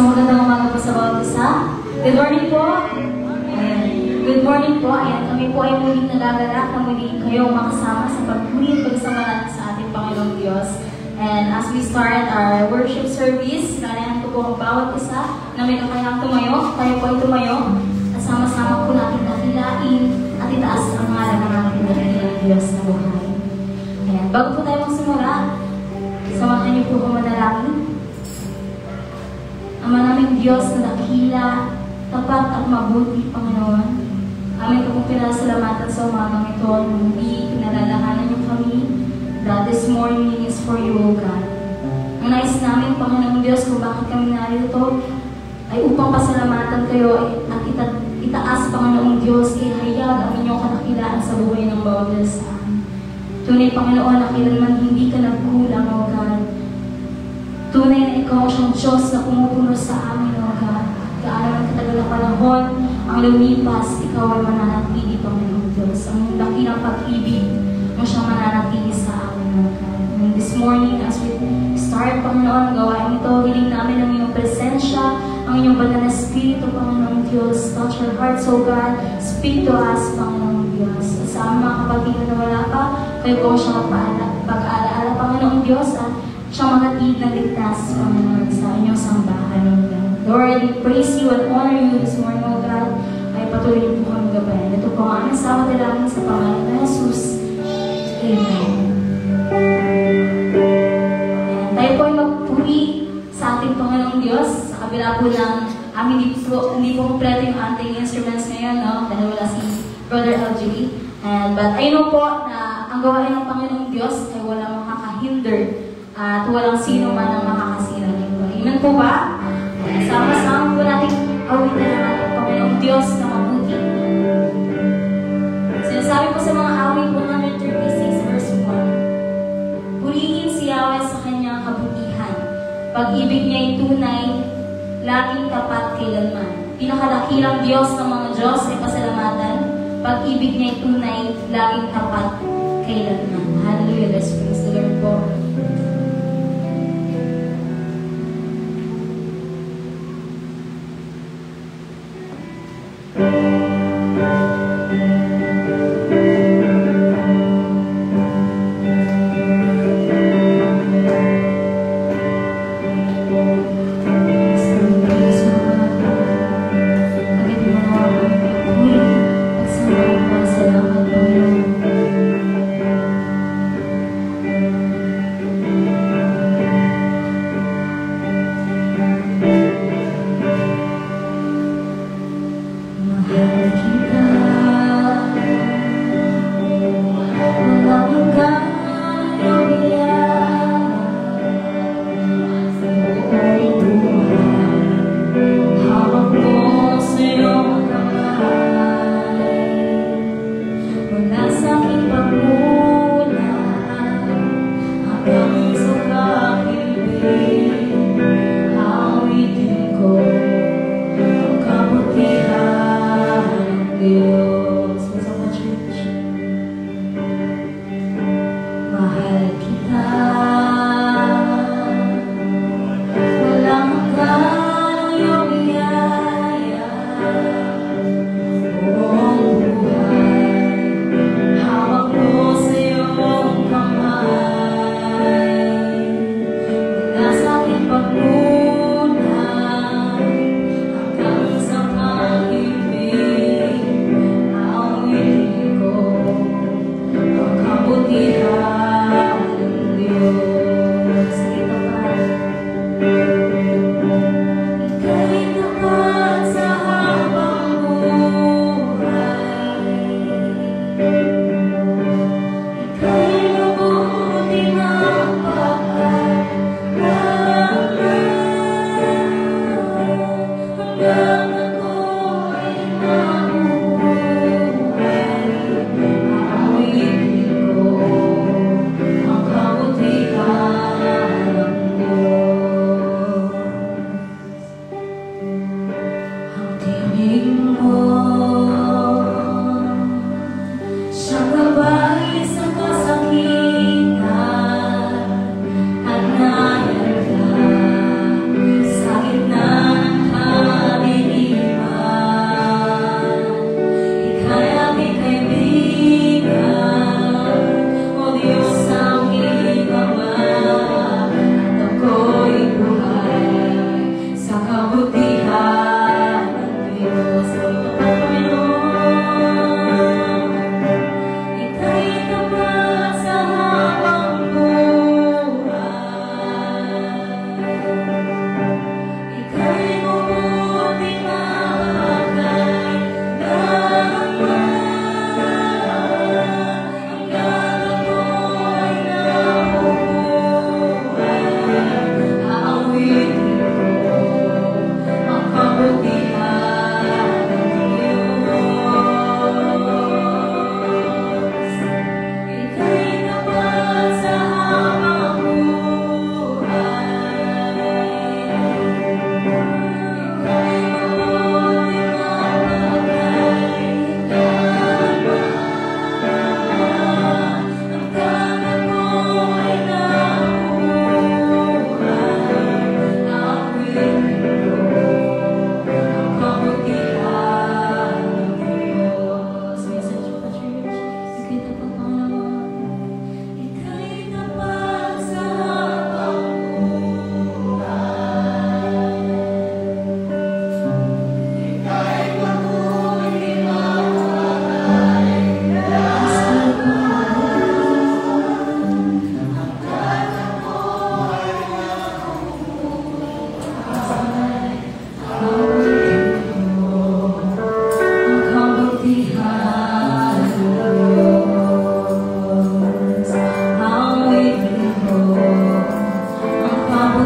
Isang magandang umaga po sa bawat isa. Good morning po. Good morning po. Ayan, kami po ay muling nagagalak na muling kayong makasama sa pagpuri at pagsama natin sa ating Panginoong Diyos. And as we start our worship service, sinanayan ko po ang bawat isa na may kakayang tumayo. Tayo po ay tumayo. At sama-sama po natin nakilain at itaas ang ngalan ng ating dakilang Diyos na buhay. Ayan, bago po tayo magsimula, samahan niyo po kung manalangin. Ama naming Diyos na dakila, tapat at mabuti, Panginoon. Amin ko pong pinasalamatan sa umagang ito. Muli, pinalalahanan niyo kami that this morning is for you, O God. Ang nais namin, Panginoong Diyos, kung bakit kami narito ay upang pasalamatan kayo at itaas, Panginoong Diyos, ihayag ang inyong kadakilaan sa buhay ng bawat isa. Tunay, Panginoon, na kailanman hindi ka nagkulang, O God. Tunay na ikaw siyang Diyos na pumupuno sa amin, O God. Gaano ng katagal na panahon ang lumipas, ikaw ay mananatili, Panginoong Diyos. Ang laki ng pag-ibig mo siyang mananatili sa amin, O God. And this morning, as we start, Panginoon, gawain ito, hiling namin ang iyong presensya, ang iyong banal na Espiritu, Panginoong Diyos. Touch our hearts, O God. Speak to us, Panginoong Diyos. Sa mga kapatid na wala pa, kayo po siyang pag-aalaala, Panginoong Diyos, at siyang manatili na ligtas, Panginoon, sa inyong sambahan, O God. Lord, we praise you and honor you this morning, O God. Ay patuloy niyo po kami gabayan. Ito po ang aming sama dalangin sa pangalan ng Jesus. Amen. And tayo po ay magpuri sa ating Panginoong Diyos. Sa kabila po ng amin hindi po kompleto yung ating instruments ngayon, no? Dahil wala si Brother LG. But I know po na ang gawain ng Panginoong Diyos ay walang makakahinder at walang sino man ang makakasira nito. Amen po ba? Sama-sama po natin awitin ang ating Panginoong Diyos na mabuti. Sinasabi po sa mga awit 136 verse 1, purihin si Yahweh sa kanyang kabutihan. Pag-ibig niya ay tunay, laging tapat kailanman. Pinakadakilang Diyos ng mga Diyos ay pasalamatan. Pag-ibig niya ay tunay, laging tapat kailanman. Hallelujah. Let's praise the Lord po.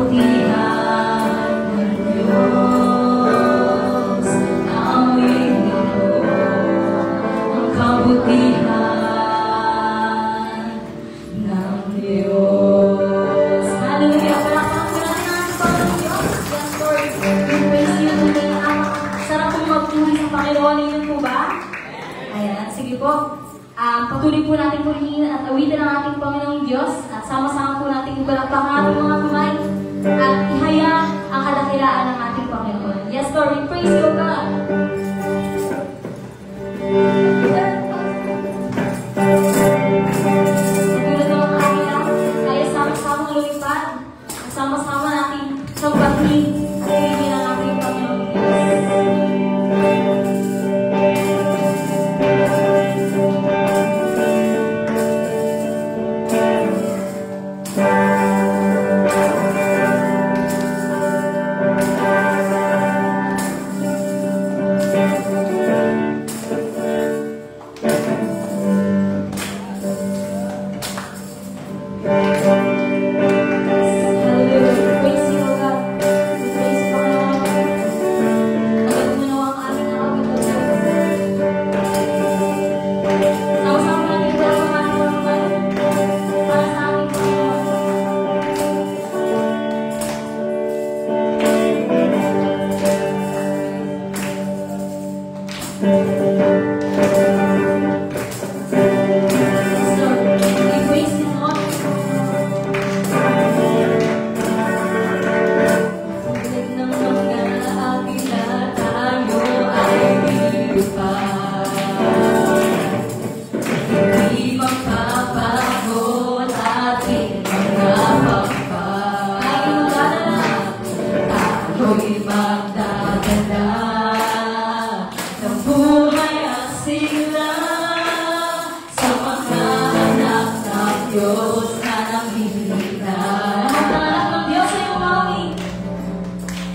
kabutihan ng Diyos. Naamoy nito ang kabutihan ng Diyos. Hallelujah! Palakpakan po natin ang Panginoong Diyos. Yes, Lord. We praise you today. Sarap pong magpuri sa Panginoon. Ninyo po ba? Ayan, sige po. Patuloy po natin purihin at awitin ang ating Panginoong Diyos at sama-sama po natin ibalakpak ang ating mga kamay at ihaya ang kadakilaan ng ating Panginoon. Yes, Lord, we praise you, God. Tulad ng mga kanila, tayo sama-sama lumipad at sama-sama natin sambahin at purihin ang ating Panginoong Diyos.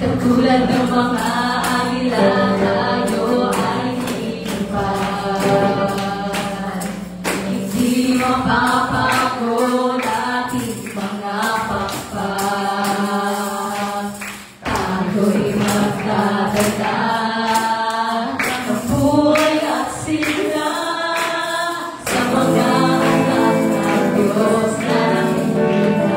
Katulad ng mga agila, tayo ay lilipad. Hindi mapapagod ating mga pakpak. Tayo'y magdadala ng buhay at sila sa mga anak ng Diyos na nakikita.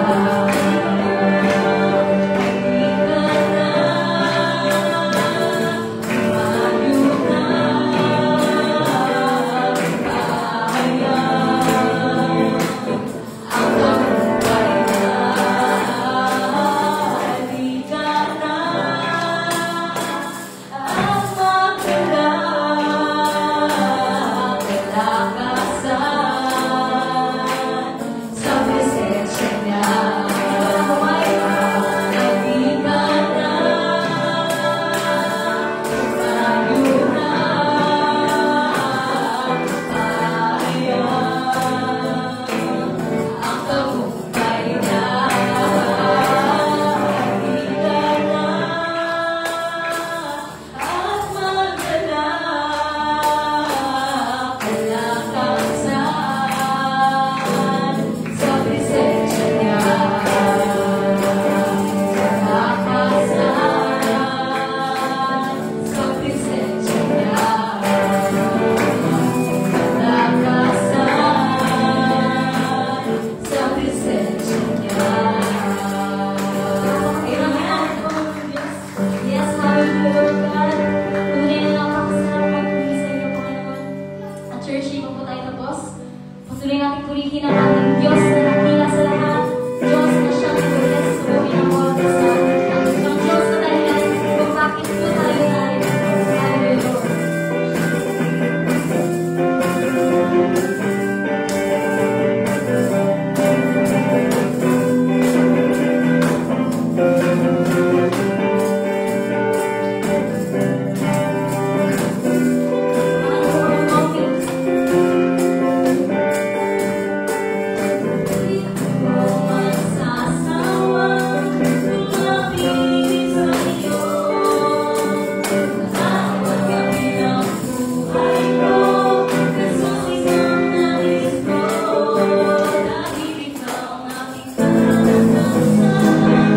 Patuloy natin purihin ang ating Diyos na nakila sa lahat. Diyos na siyang tulis sa buhay ng bawat isa. Ang Diyos na dahilan kung bakit po tayo narito.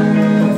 Hallelujah.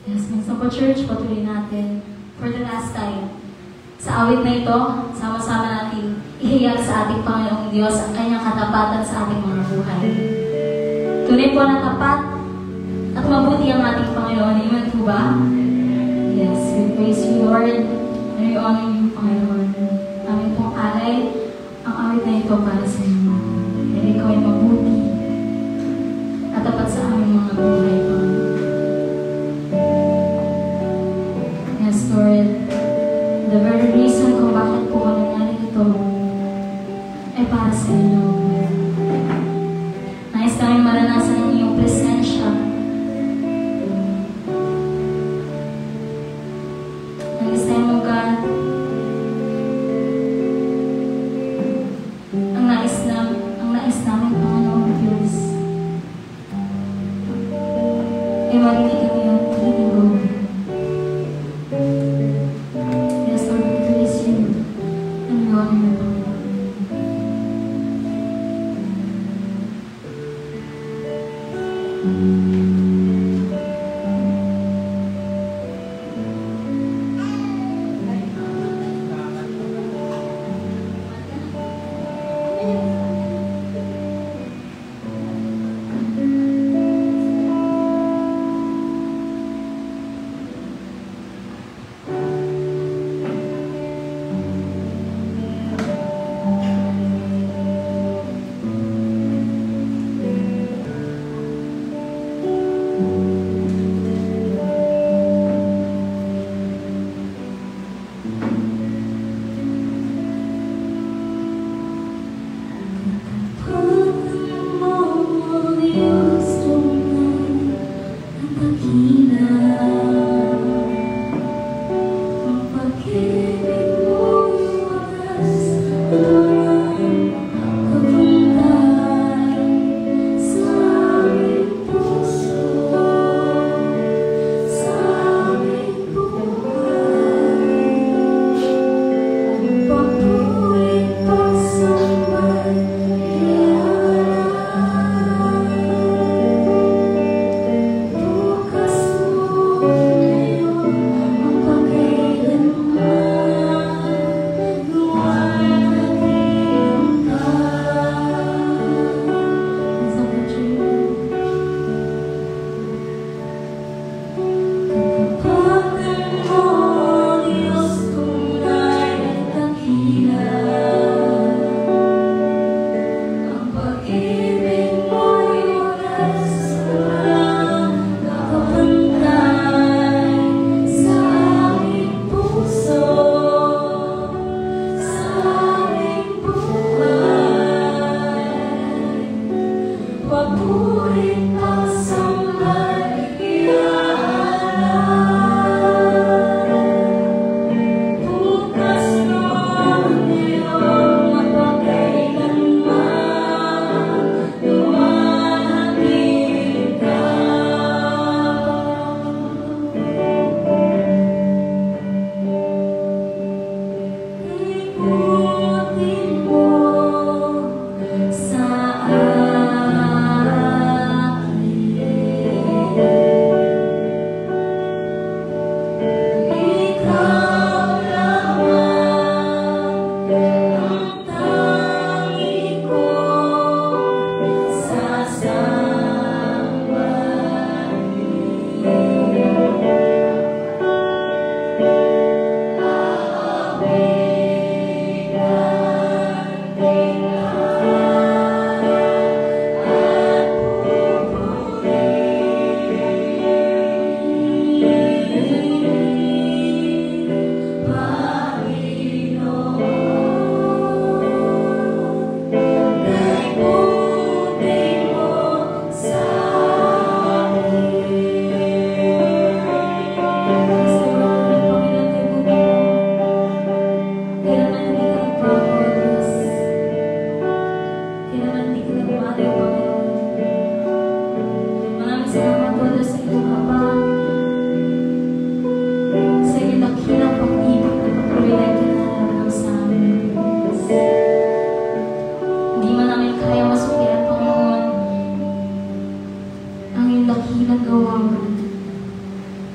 Yes, minsan po church, patuloy natin for the last time. Sa awit na ito, sama-sama natin ihayag sa ating Panginoong Diyos ang kanyang katapatan sa ating mga buhay. Tunay po na tapat at mabuti ang ating Panginoon. Amen po ba? Yes, we praise you, Lord, and we honor you, Panginoon. Amin pong alay ang awit na ito para sa inyo. Dahil ikaw ay mabuti at tapat sa aming mga buhay, Panginoon. Yes, Lord. The very reason kung bakit po kami narito ay para sa inyo. Nais namin maranasan ang iyong presensya. Nais namin mo, God, ang nais namin, Panginoong Diyos, ay marinig ang iyong tinig.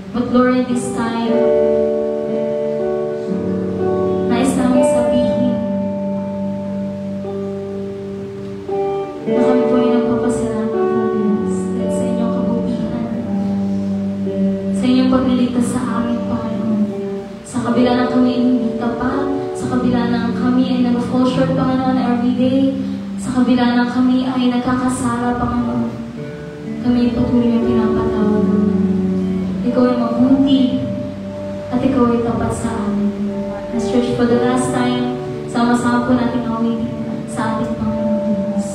But Lord, this time, nais namin sabihin na kami po ay nagpapasalamat po Diyos dahil sa inyong kabutihan, sa inyong pagliligtas sa amin, Panginoon. Sa kabila ng kami ay hindi tapat, sa kabila ng kami ay nag-fall short, Panginoon, every day, sa kabila ng kami ay nagkakasala, Panginoon, kami patuloy yung pinapatawag. Ikaw ay mabuti at ikaw ay tapat sa amin. Let's church, for the last time, sama-sama po natin awitin sa ating Panginoon Diyos.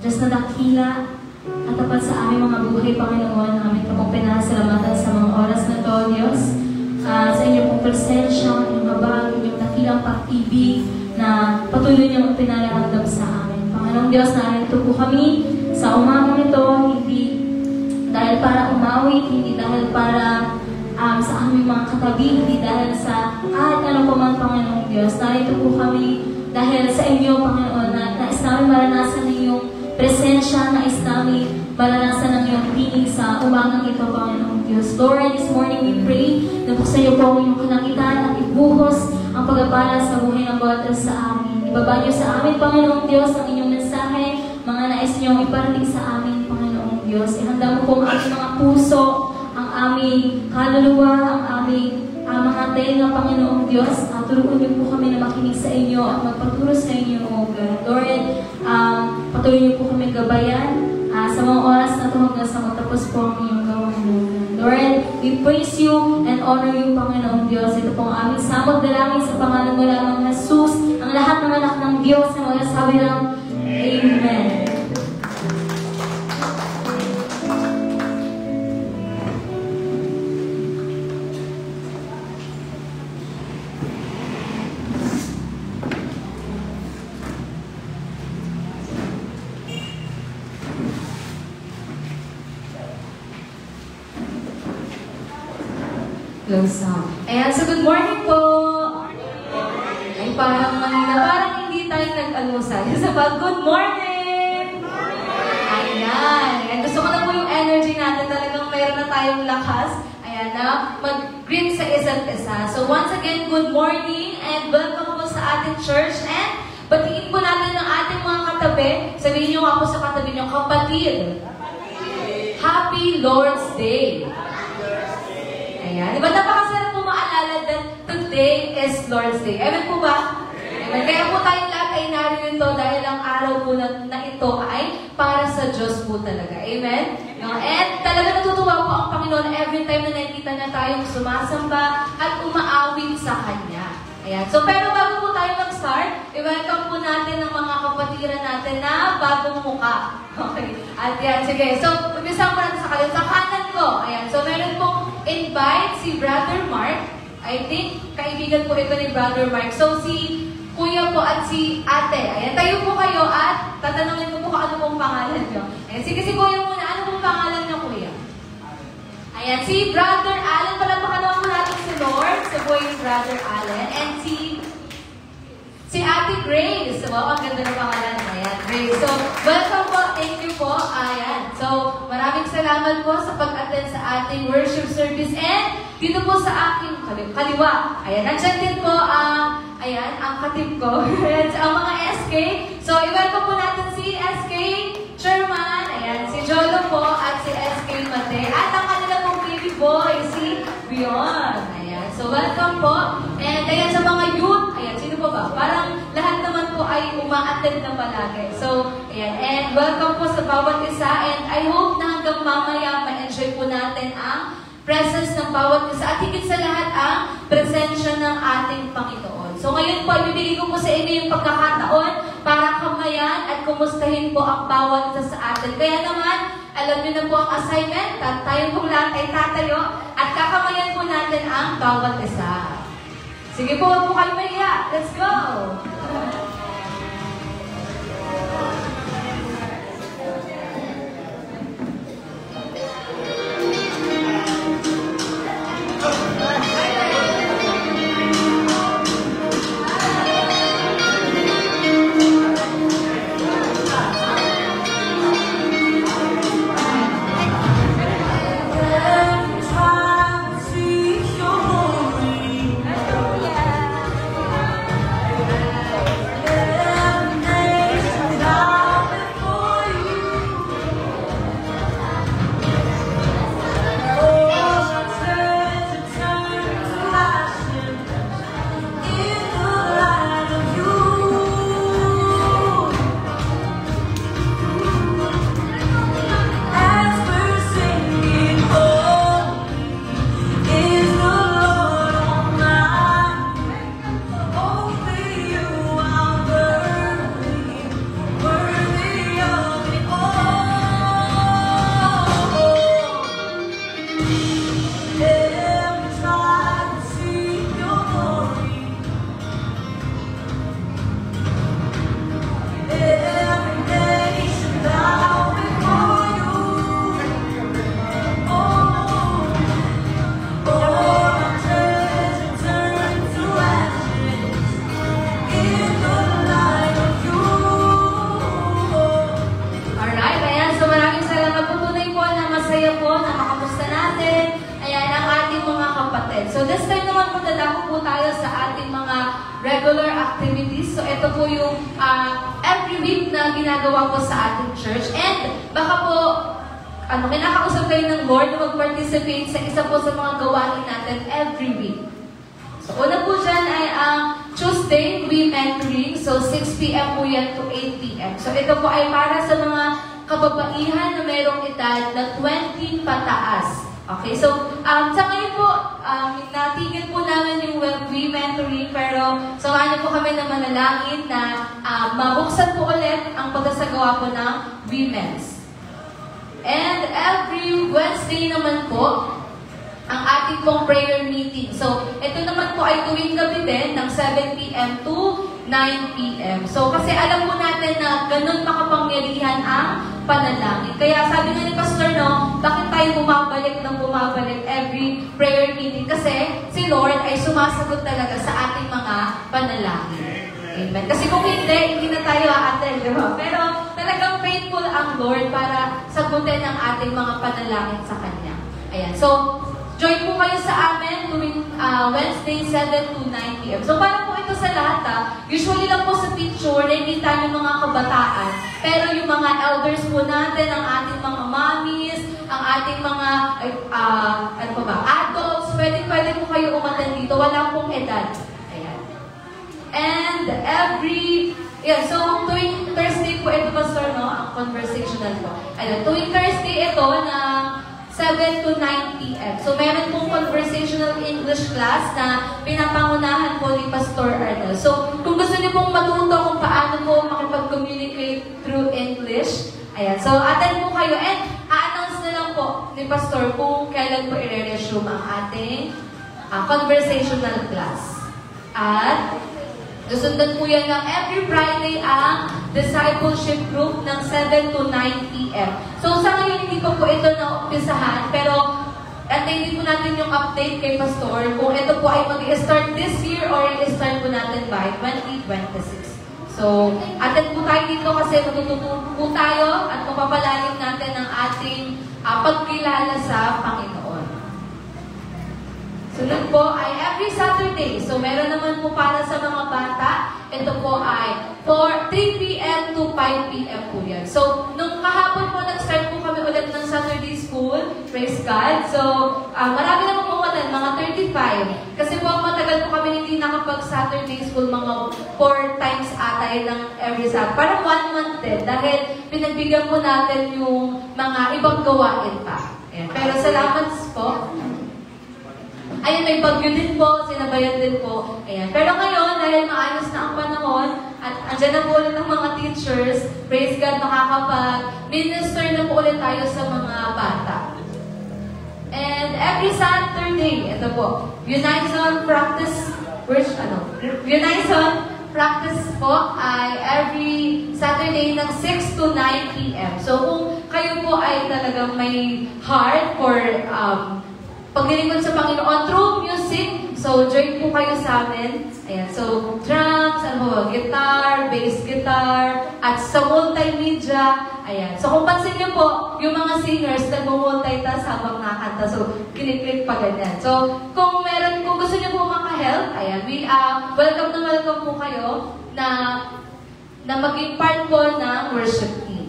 Diyos na dakila at tapat sa aming mga buhay, Panginoon, aming kapong pinasalamatan sa mga oras na to, Diyos. Sa inyong pong presensya, inyong habag, inyong dakilang pag-ibig na patuloy niyong pinalahandam sa amin. Panginoon Diyos, narito po kami sa umagang ito, hindi dahil para umawit, hindi dahil para sa aming mga katabi, hindi dahil sa kahit anong paman, Panginoon Diyos. Narito po kami dahil sa inyo, Panginoon, na nais namin maranasan ninyong presensya, nais namin maranasan ng iyong tinig sa umagang ito, Panginoong Diyos. Lord, this morning we pray na buksan niyo po ang inyong kalangitan at ibuhos ang pag-abala sa buhay ng bawat sa amin. Ibaba niyo sa amin, Panginoong Diyos, ang inyong mensahe, mga nais niyong iparating sa amin, Panginoong Diyos. Ihanda mo po ang aming mga puso, ang aming kaluluwa, ang aming mga tenga, Panginoong Diyos. Turuan niyo po kami na makinig sa inyo at magpaturo sa inyo, O God. Lord, patuloy niyo po kami gabayan sa mga oras na ito hanggang sa matapos po ang inyong gawain. Lord, we praise you and honor you, Panginoong Diyos. Ito po ang aming samot dalangin sa pangalan mo lamang Jesus, ang lahat ng anak ng Diyos na magsasabi ng Amen. Close up. Ayan, so good morning po! Ay, parang manina, parang hindi tayo nag-almusal. Isa pa, good morning! Ayan, ayan. Gusto ko na po yung energy natin. Talagang mayroon na tayong lakas. Ayan na, mag-greet sa isa't isa. So once again, good morning and welcome po sa ating church. And batiin po natin ang ating mga katabi. Sabihin niyo nga po sa katabi niyo, kapatid. Happy Lord's Day! Ayan. Diba napakasarap po maalala that today is Lord's Day. Amen po ba? Amen. Kaya po tayong lahat ay narito dahil ang araw po na ito ay para sa Diyos po talaga. Amen? And talaga natutuwa po ang Panginoon every time na nakikita na tayong sumasamba at umaawit sa Kanya. Ayan. So, pero bago po tayo mag-start, i-welcome po natin ang mga kapatiran natin na bagong muka. Okay. At yan, sige. So, umpisa po natin sa kanan ko. Ayan. So, meron pong invite si Brother Mark. I think kaibigan po ito ni Brother Mark. So si Kuya po at si Ate. Ayan, tayo po kayo at tatanungin ko po kung ano pong pangalan nyo. Ayan, sige si Kuya muna. Ano pong pangalan nyo, Kuya? Ayan, si Brother Allen. Palapakan naman po natin si Lord. Si po yung Brother Allen. And si Ate Grace. Wow, ang ganda ng pangalan. Ayan, Grace. So, welcome po. Thank you po. Ayan. So, maraming salamat po sa pag-attend sa ating worship service. And dito po sa aking kaliwa. Ayan, nandiyan din po ayan, ang katip ko. Ang mga SK. So, i-welcome po natin si SK Chairman. Ayan, si Jolo po at si SK Mate. At ang kanila pong baby boy, si Beyond. Ayan. So, welcome po. And ayan, sa mga youth. Ayan, sino po ba? Parang lahat naman po ay uma-attend na palagi. So, ayan. And welcome po sa bawat isa. And I hope na hanggang mamaya ma-enjoy po natin ang presence ng bawat isa. At higit sa lahat ang presensya ng ating Panginoon. So ngayon po, ibibigay ko po sa inyo yung pagkakataon para kamayan at kumustahin po ang bawat isa sa atin. Kaya naman, alam niyo na po ang assignment at tayo pong lahat ay tatayo at kakamayan po natin ang bawat isa. Sige po, huwag po kayo mahiya. Let's go! So this time naman po dadako po tayo sa ating mga regular activities. So ito po yung every week na ginagawa po sa ating church. And baka po kinakausap kayo ng Lord na mag-participate sa isa po sa mga gawain natin every week. So una po dyan ay ang Tuesday, we mentoring. So 6 p.m. po yan to 8 p.m. So ito po ay para sa mga kababaihan na mayroong edad na 20 pataas. Okay, so sa ngayon po, natigil po namin yung we mentoring, pero samahan niyo po kami na manalangin na mabuksan po ulit ang pagkasagawa po ng women's. And every Wednesday naman po, ang ating pong prayer meeting. So, ito naman po ay tuwing gabi din ng 7 p.m. to 9 p.m. So, kasi alam po natin na ganun makapangyarihan ang panalangin. Kaya sabi nga ni Pastor, no, bakit tayo bumabalik every prayer meeting? Kasi si Lord ay sumasagot talaga sa ating mga panalangin. Amen. Kasi kung hindi na tayo aattend, di ba? Pero talagang faithful ang Lord para sagutin ang ating mga panalangin sa Kanya. Ayan. So, join po kayo sa amin tuwing Wednesday, 7 to 9 p.m. So, para po ito sa lahat, usually lang po sa picture, nakikita yung mga kabataan. Pero yung mga elders po natin, ang ating mga mommies, ang ating mga, adults, pwede po kayo umattend dito. Wala pong edad. Ayan. And so, tuwing Thursday po ito, Pastor, no? Ang conversational po. Ayan, tuwing Thursday ito na 7 to 9 p.m. So, meron pong conversational English class na pinapangunahan po ni Pastor Arnel. So, kung gusto niyo pong matuto kung paano po makipag-communicate through English, ayan. So, attend po kayo. And, a-announce na lang po, ni Pastor kung kailan po i-resume ang ating conversational class. At susundan po yan ng every Friday ang discipleship group ng 7 to 9 p.m. So sa ngayon hindi pa po ito na-umpisahan, pero antayin po natin yung update kay Pastor kung ito po ay mag-i-start this year or i-start po natin by 2026. So, attend po tayo dito kasi matututo po tayo at mapapalalim natin ang ating pagkilala sa Panginoon. Sunod po ay every Saturday. So, meron naman po para sa mga bata. Ito po ay 3 p.m. to 5 p.m. po yan. So, nung kahapon po, nag-start po kami ulit ng Saturday School. Praise God. So, marami na po umatan, mga 35. Kasi po, matagal po kami hindi nakapag-Saturday School, mga 4 times atay ng every Saturday. Parang 1 month din. Dahil pinagbigyan po natin yung mga ibang gawain pa. Ayan. Pero salamat po. Ayan, may bagyo din po, sinabayan din po. Ayan. Pero ngayon, dahil maayos na ang panahon, at andyan na po ulit ang mga teachers, praise God, makakapag-minister na po ulit tayo sa mga bata. And every Saturday, ito po, Unison practice, Unison practice po ay every Saturday ng 6 to 9 p.m. So kung kayo po ay talagang may heart for paglilingkod sa Panginoon through music, so join po kayo sa amin. Ayan, so drums, guitar, bass guitar, at sa multimedia. Ayan, so kung pansin niyo po, yung mga singers nagmo-multitask habang nakakanta, so kiniklik pa ganyan. So kung gusto niyo po maka-help, ayan, welcome na welcome po kayo na maging part po ng worship team.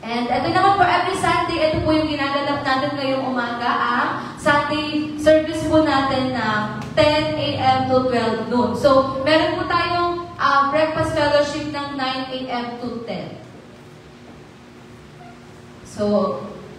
And ito naman po, every Sunday, ito po yung ginaganap natin ngayong umaga, ang Sunday service po natin na 10 a.m. to 12 noon. So, meron po tayong breakfast fellowship ng 9 a.m. to 10. So,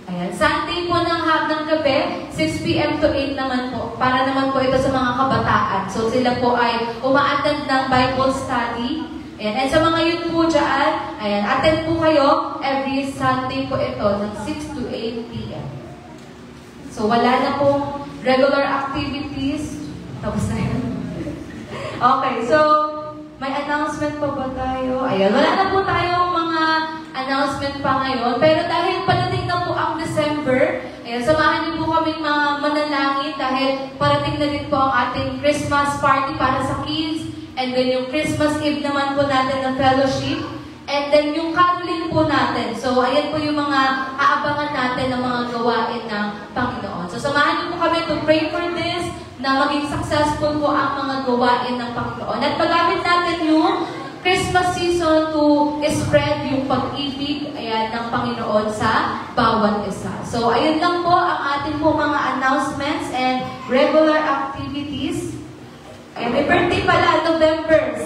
ayan. Sunday po ng gabi, 6 p.m. to 8 naman po. Para naman po ito sa mga kabataan. So, sila po ay uma-attend ng Bible study. Ayan. And sa mga youth po dyan, ayan, attend po kayo every Sunday po ito ng 6 to 8 p.m. So, wala na pong regular activities. Tapos na yun. Okay, so, may announcement pa ba tayo? Ayan, wala na po tayong mga announcement pa ngayon. Pero dahil padating na po ang December, ayan, samahan niyo po kaming mga manalangin dahil parating na din po ang ating Christmas party para sa kids. And then yung Christmas Eve naman po natin ng fellowship. And then yung caroling po natin. So, ayan po yung mga aabangan natin ng mga gawain ng Panginoon. So, samahan niyo po kami to pray for this, na maging successful po ang mga gawain ng Panginoon. At magamit natin yung Christmas season to spread yung pag-ibig, ayan, ng Panginoon sa bawat isa. So, ayun lang po ang ating po mga announcements and regular activities. Eh, may birthday pala, November.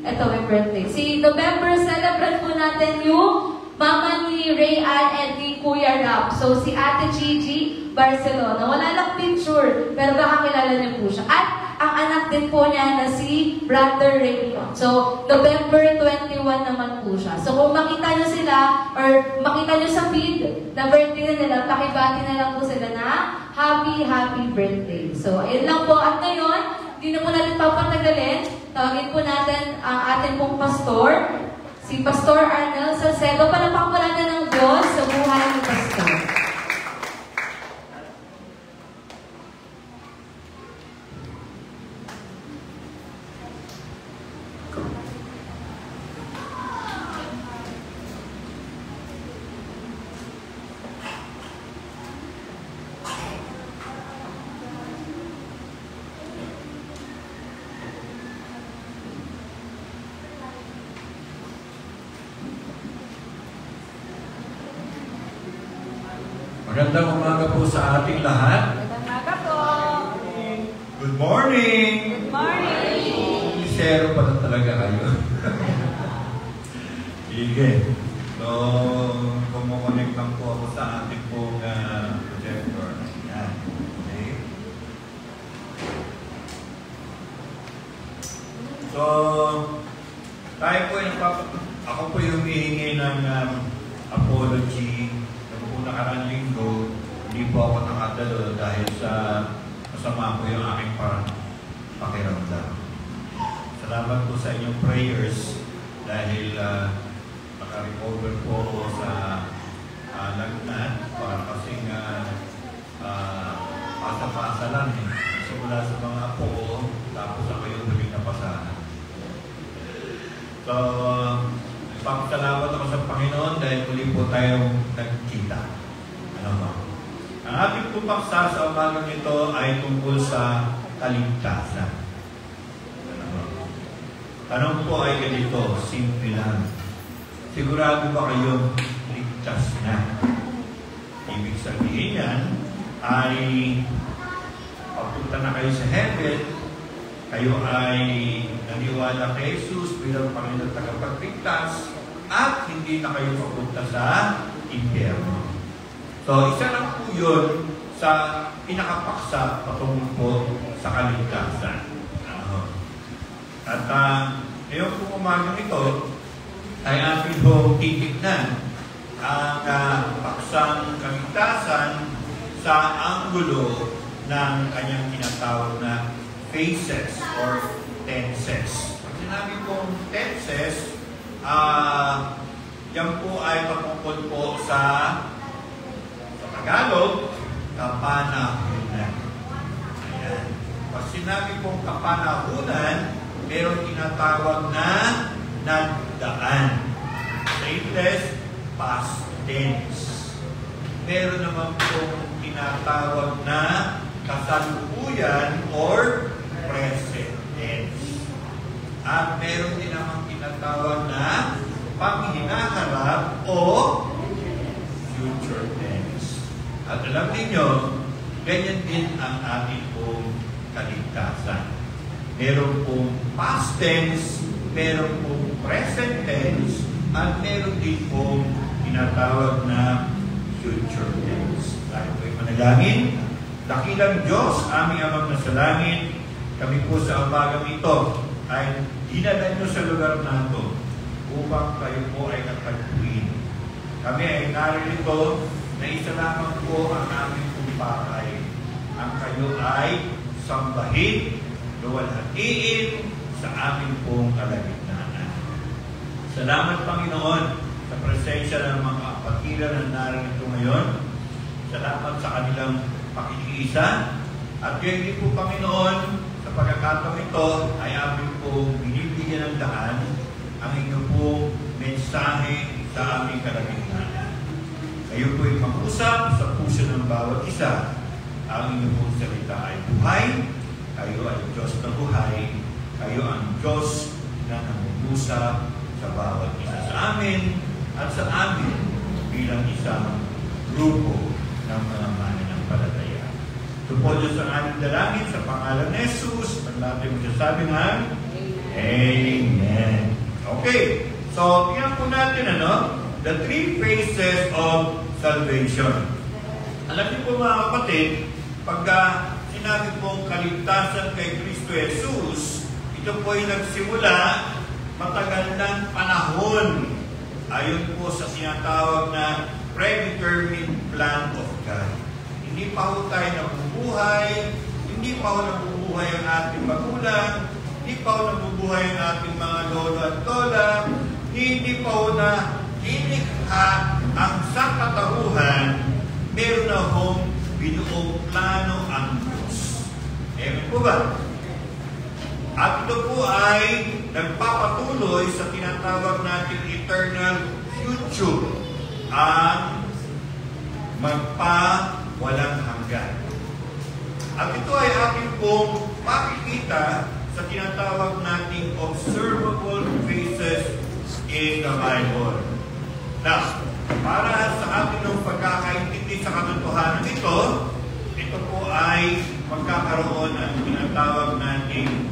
Ito may birthday. November, celebrate po natin yung mama ni Rayan and ni Kuya Rap. So, si Ate Gigi Barcelona. Wala lang picture, pero baka kilala niyo po siya. At ang anak din po niya na si Brother Raymond. So, November 21 naman po siya. So, kung makita niyo sila, or makita niyo sa feed na birthday na nila, pakibati na lang po sila na happy birthday. So, ayun lang po. At ngayon, hindi na po natin papatagalin. Tawagin po natin ang ating pong pastor, si Pastor Arnel Salcedo. Palapak po natin ng Diyos sa buhay ni Pastor. Magandang umaga po sa ating lahat. Magandang umaga po. Good morning! Good morning! Zero pa na talaga kayo. Sige. So, kumukonek lang po ako sa ating pong projector. Yan. Okay. So, tayo po ako po yung hihingi ng apology nakarang linggo. hindi po ako nakadalo dahil sa masama po yung aking pakiramdam. Salamat po sa inyong prayers dahil naka-recover po ako sa lagnat para kasing pasa-pasa lang eh. Simula sa mga apo ko, tapos ako yung huling napasahan. So, ipagpasalamat ako sa Panginoon dahil muli po tayong nagkita. Ano ba? Ang ating pupaksa sa umagang ito ay tungkol sa kaligtasan. Ano ba? Tanong po ay ganito, simple lang. Sigurado ba kayong ligtas na? Ibig sabihin yan ay papunta na kayo sa heaven, kayo ay naniwala kay Jesus bilang Panginoon tagapagligtas at hindi na kayo papunta sa impyerno. So, isa lang po yun sa pinakapaksa patungkol po sa kaligtasan. At ngayon po umagang ito ay ating po titignan ang paksang kaligtasan sa anggulo ng kanyang tinatawag na phases or tenses. Pag sinabi pong tenses, yan po ay patungkol po sa Tagalog, kapanahunan. Ayan. Pag sinabi pong kapanahunan, meron tinatawag na nagdaan. Sa English, past tense. Meron naman pong tinatawag na kasalukuyan or present tense. At meron din naman tinatawag na panghinaharap o future tense. At alam niyo, ganyan din ang ating pong kaligtasan. Meron pong past tense, meron pong present tense, at meron din pong tinatawag na future tense. Tayo po'y manalangin. Dakilang Diyos, aming Amang nasa langit, kami po sa umagang ito ay dinala nyo sa lugar nato upang kayo po ay natagpuin. Kami ay naririto na isa lamang po ang aming kumpakay. Ang kayo ay sambahin, luwalhatiin sa aming pong kalagitnaan. Salamat, Panginoon, sa presensya ng mga kapatiran na naririto ngayon. Salamat sa kanilang pakikiisa. At yun din po, Panginoon, sa pagkakataong ito ay aming pong binibigyan ng daan ang inyong pong mensahe sa aming kalagitnaan. Kayo po'y mag-usap sa puso ng bawat isa. Ang inyong pong salita ay buhay. Kayo ay Diyos na buhay. Kayo ang Diyos na nangungusap sa bawat isa sa amin at sa amin bilang isang grupo ng mga mananampalataya. Ito po Diyos ang aming dalangin sa pangalan ni Jesus. Pag natin magsasabi nga, Amen. Okay. So, tingnan po natin the three phases of salvation. Alam niyo po mga kapatid, pagka sinabi pong kaligtasan kay Kristo Jesus, ito po ay nagsimula matagal ng panahon ayon po sa sinatawag na predetermined plan of God. Hindi pa ho tayo nabubuhay, hindi pa ho nabubuhay ang ating magulang, hindi pa ho nabubuhay ang ating mga lolo at lola, hindi pa ho na inikha ang sangkatauhan, meron na hong binuong plano ang Diyos. Ewan po ba? At ito po ay nagpapatuloy sa tinatawag natin eternal future, ang magpawalang hanggan. At ito ay ating pong makikita sa tinatawag nating observable phases in the Bible. Now, para sa ating ng pagkakaintindi sa katotohanan ito po ay magkakaroon ng tinatawag nating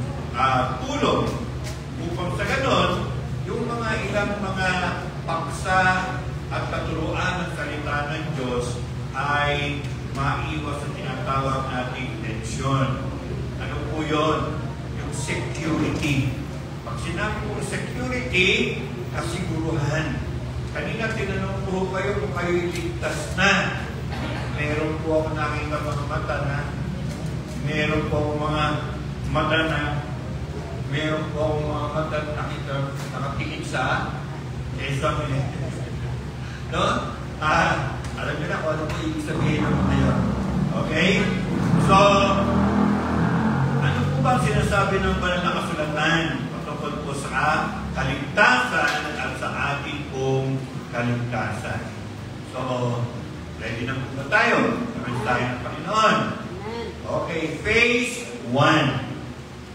tulong upang sa ganon, yung mga ilang mga paksa at katuruan ng salita ng Diyos ay maiwas sa tinatawag nating tensyon. Ano po yun? Yung security. Pag sinabi po security, kasiguruhan. Kanina tinanong po kayo kung kayo'y ligtas na. meron po ako nakita mga mata na meron po ako mga mata na meron po ako mga mata na nakatingin sa exam. No? Alam niyo na kung ano po ibig sabihin ng mga yun. Okay? So, ano po ba ang sinasabi ng banal na kasulatan patungkol po sa kaligtasan at sa ating pong kaligtasan? So, ready na po ba tayo? Ready tayo ng Panginoon. Okay, phase 1.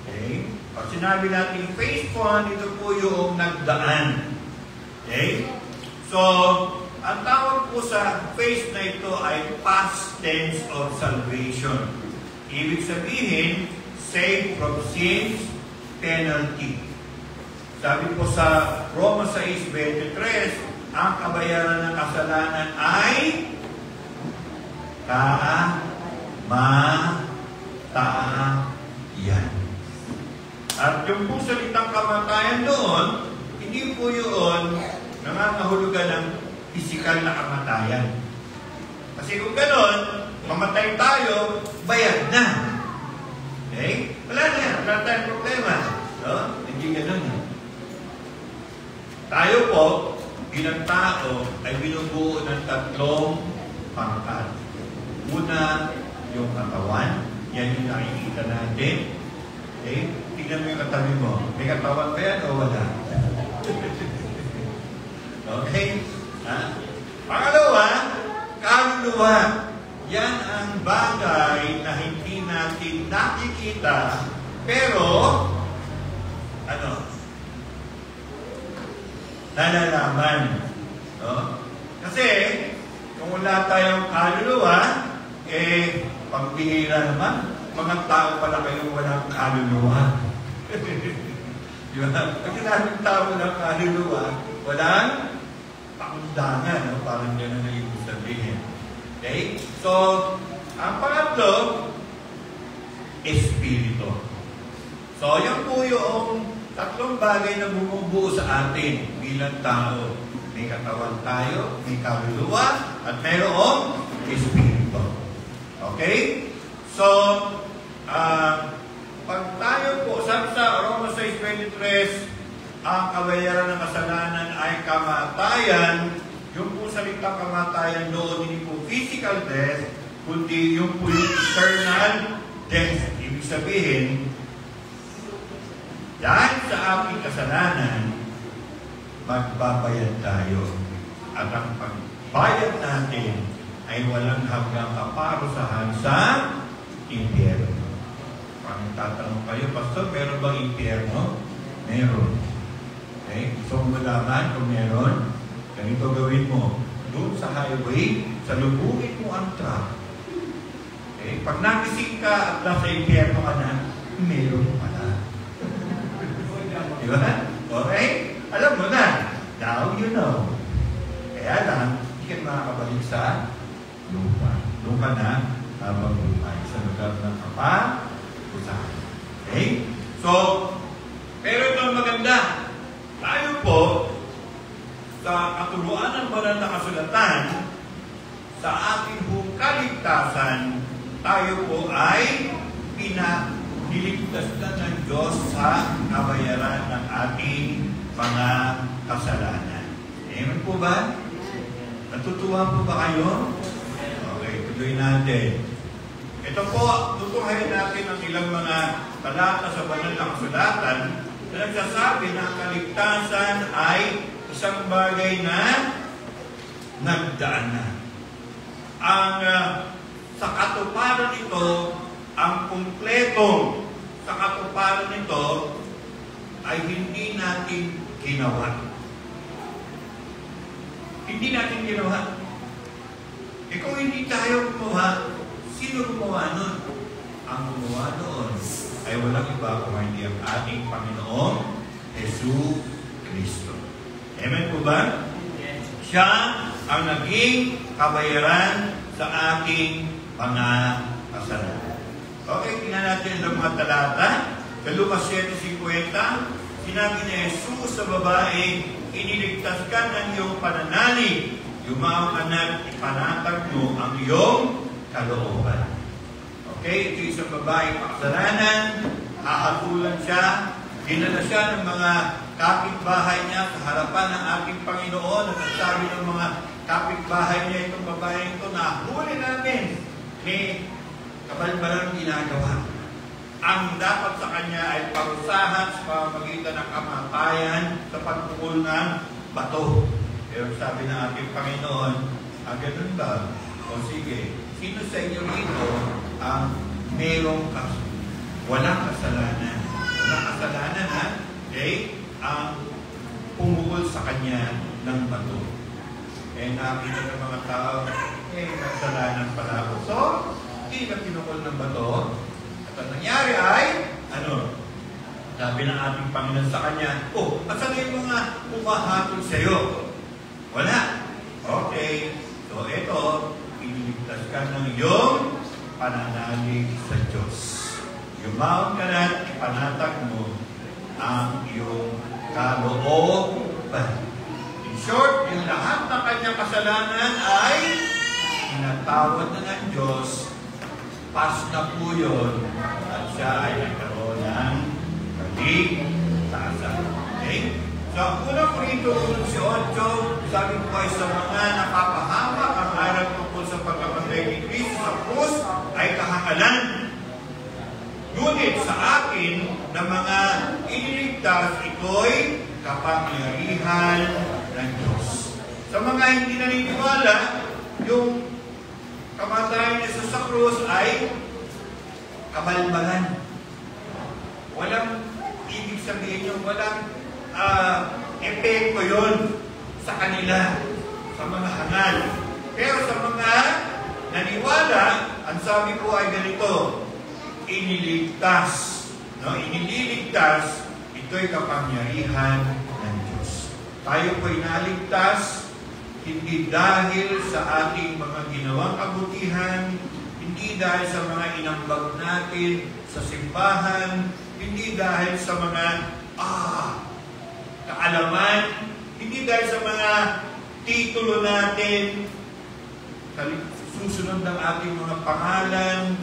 Okay? Pag sinabi natin phase 1, ito po yung nagdaan. Okay? So, ang tawag po sa phase na ito ay past tense of salvation. Ibig sabihin, saved from sins, penalty. Sabi po sa Roma 6:23, ang kabayaran ng kasalanan ay kamatayan. At yung po salitang kamatayan doon, hindi po yun nangangahulugan ng physical na kamatayan. Kasi kung gano'n, mamatay tayo, bayad na. Okay? Wala na yan. Wala tayong problema. No? Hindi gano'n yan. Tayo po, bilang tao, ay binubuo ng 3 pangkat. Una, yung katawan. Yan yung nakikita natin. Okay? Tignan mo yung katabi mo. May katawan ba yan o wala? Okay? Pangalawa, kaluluwa. Yan ang bagay na hindi natin nakikita, pero, nalalaman. No? Kasi, kung wala tayong kaluluwa, pagbihira naman, mga tao pala kayong walang kaluluwa. Diba? Pag sinabing tao walang kaluluwa, walang pakundangan, no? Parang gano'n na ibig sabihin. Okay? So, ang pangatlo, espiritu. So, yan po yung 3 bagay na bumubuo sa atin bilang tao. May katawan tayo, may kaluluwa, at mayroong espiritu. Okay? So, pag tayo po, sabi sa Roma 6:23, ang kabayaran ng kasalanan ay kamatayan. Yung po salitang kamatayan doon, hindi po physical death, kundi yung po yung eternal death. Ibig sabihin, dahil sa ating kasalanan, magbabayad tayo. At ang pagbayad natin ay walang hanggang kaparusahan sa impyerno. Pag tatanong kayo, Pastor, meron bang impyerno? Meron. Okay? Gusto mo malaman kung meron? Ganito gawin mo. Doon sa highway, salubungin mo ang truck. Okay? Pag nagising ka at nasa impyerno ka na, meron pala. Diba? Okay? Alam mo na. Now you know. Kaya lang, hindi ka makakabalik sa lupa. Doon ka na habang buhay sa lugar ng kapag-usahan. Okay? So, pero ito ang maganda. Tayo po, sa katuruan ng banal na kasulatan, sa ating buong kaligtasan, tayo po ay pinahiligtas na ng Diyos sa kabayaran ng ating mga kasalanan. Amen po ba? Natutuwa po ba kayo? Okay, tuloy natin. Ito po, tutuhayin natin ang ilang mga talata sa banal na kasulatan na nagsasabi na ang kaligtasan ay isang bagay na nagdaan na. Sa katuparan nito, ang kumpleto sa katuparan nito ay hindi natin ginawa. Hindi natin ginawa. Kung hindi tayo gumawa, sino gumawa nun? Ang gumawa noon ay walang iba kung hindi ang ating Panginoong Jesus Kristo. Amen po ba? Siya ang naging kabayaran sa ating mga kasalanan. Okay, tingnan natin ang mga talata. Sa Lucas 7:50, sinabi ni Jesus sa babae, iniligtas ka ng iyong pananalig, Yumaong ka na, ipanatag mo ang iyong kalooban. Okay? Ito isang babae pakasalanan, hahatulan siya, dinala siya ng mga kapitbahay niya sa harapan ng ating Panginoon at nagsabi ng mga kapitbahay niya, itong babae ito, nahuli namin. May kabalbalang ginagawa. Ang dapat sa kanya ay parusahan sa pamamagitan ng kamatayan sa pagpukul ng bato. Pero sabi ng ating Panginoon, ganun ba? O sige, sino sa inyo rito ang merong walang kasalanan? Walang kasalanan, ha? Okay? Ang pumukul sa kanya ng bato. Nakita ng mga tao, kasalanan pala ako. So, hindi na pinukul ng bato. At ang nangyari ay, sabi ng ating Panginoon sa kanya, at saan yung mga pumahatol sa iyo? Wala. Okay. So, ito, iniligtas ka ng iyong pananalig sa Diyos. Yumaon ka na, ipanatag mo ang iyong kalooban. In short, yung lahat ng kanyang kasalanan ay pinatawad na ng Diyos. Pas na po yun at siya ay nagkaroon ng kaligtasan. Okay? Sa unang Korinto 11:8, sabi ko ay sa mga napapahamak ang aral tungkol sa pagkamatay ni Kristo sa krus ay kahangalan. Ngunit sa akin na mga iniligtas, ito'y kapangyarihan ng Diyos. Sa mga hindi naniniwala, yung kamatayan niya sa krus ay kabalbalan. Walang ibig sabihin yung walang epekto yun sa kanila, sa mga hangal. Pero sa mga naniwala, ang sabi ko ay ganito, iniligtas. Inililigtas, ito'y kapangyarihan ng Diyos. Tayo po'y naligtas, hindi dahil sa ating mga ginawang kabutihan, hindi dahil sa mga inambag natin sa simbahan, hindi dahil sa mga kaalaman, hindi dahil sa mga titulo natin, susunod ng ating mga pangalan.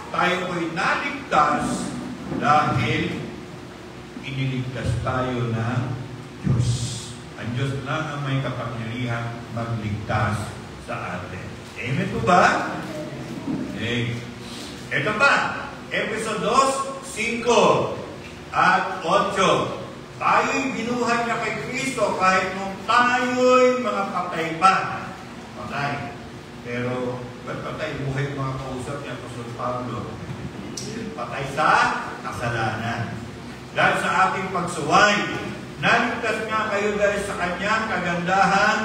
Tayo po'y naligtas dahil iniligtas tayo ng Diyos. Ang Diyos lang ang may kapangyarihan magligtas sa atin. Amen po ba? Okay. Ito pa, Efeso 2:5 at 8. Tayo'y binuhay niya kay Kristo kahit nung tayo'y mga patay pa. Patay. Pero, patay buhay mga kausap niya, Apostol Pablo. Patay sa kasalanan. Dahil sa ating pagsuway, naligtas nga kayo dahil sa kanyang kagandahan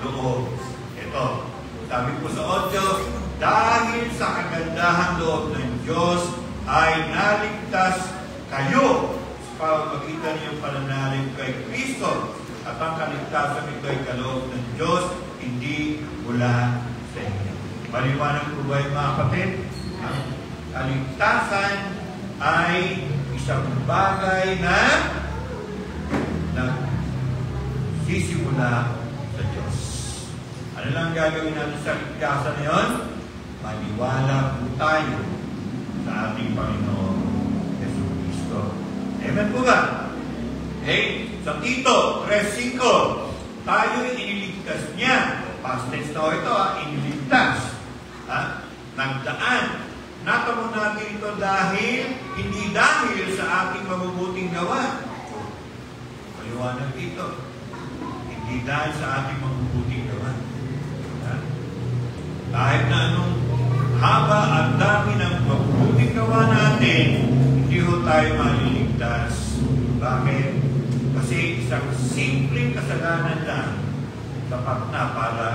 loob. Ito, sabi ko sa 8, dahil sa kagandahan loob ng Diyos ay naligtas kayo sa pamamagitan niyong pananalig kay Kristo. At ang kaligtasan ito ay kaloob ng Diyos, hindi mula sa inyo. Maliwanag po ba yung mga kapatid? Ang kaligtasan ay isang bagay na nagsisimula sa Diyos. Ano lang gagawin natin sa kaligtasan na yun? Maniwala po tayo sa ating Panginoon Yesu Cristo. Amen po ba? Okay? Sa Tito 3:5, tayo iniligtas niya. Past tense na ito, iniligtas. Nagdaan. Natamo natin ito hindi dahil sa ating mabubuting gawa. Maliwanag dito. Hindi dahil sa ating mabubuting gawa. Kahit na anong haba at dami ng mabubuting gawa natin, hindi ho tayo maliligtas. Bakit? Kasi isang simpleng kasalanan lang sapat na para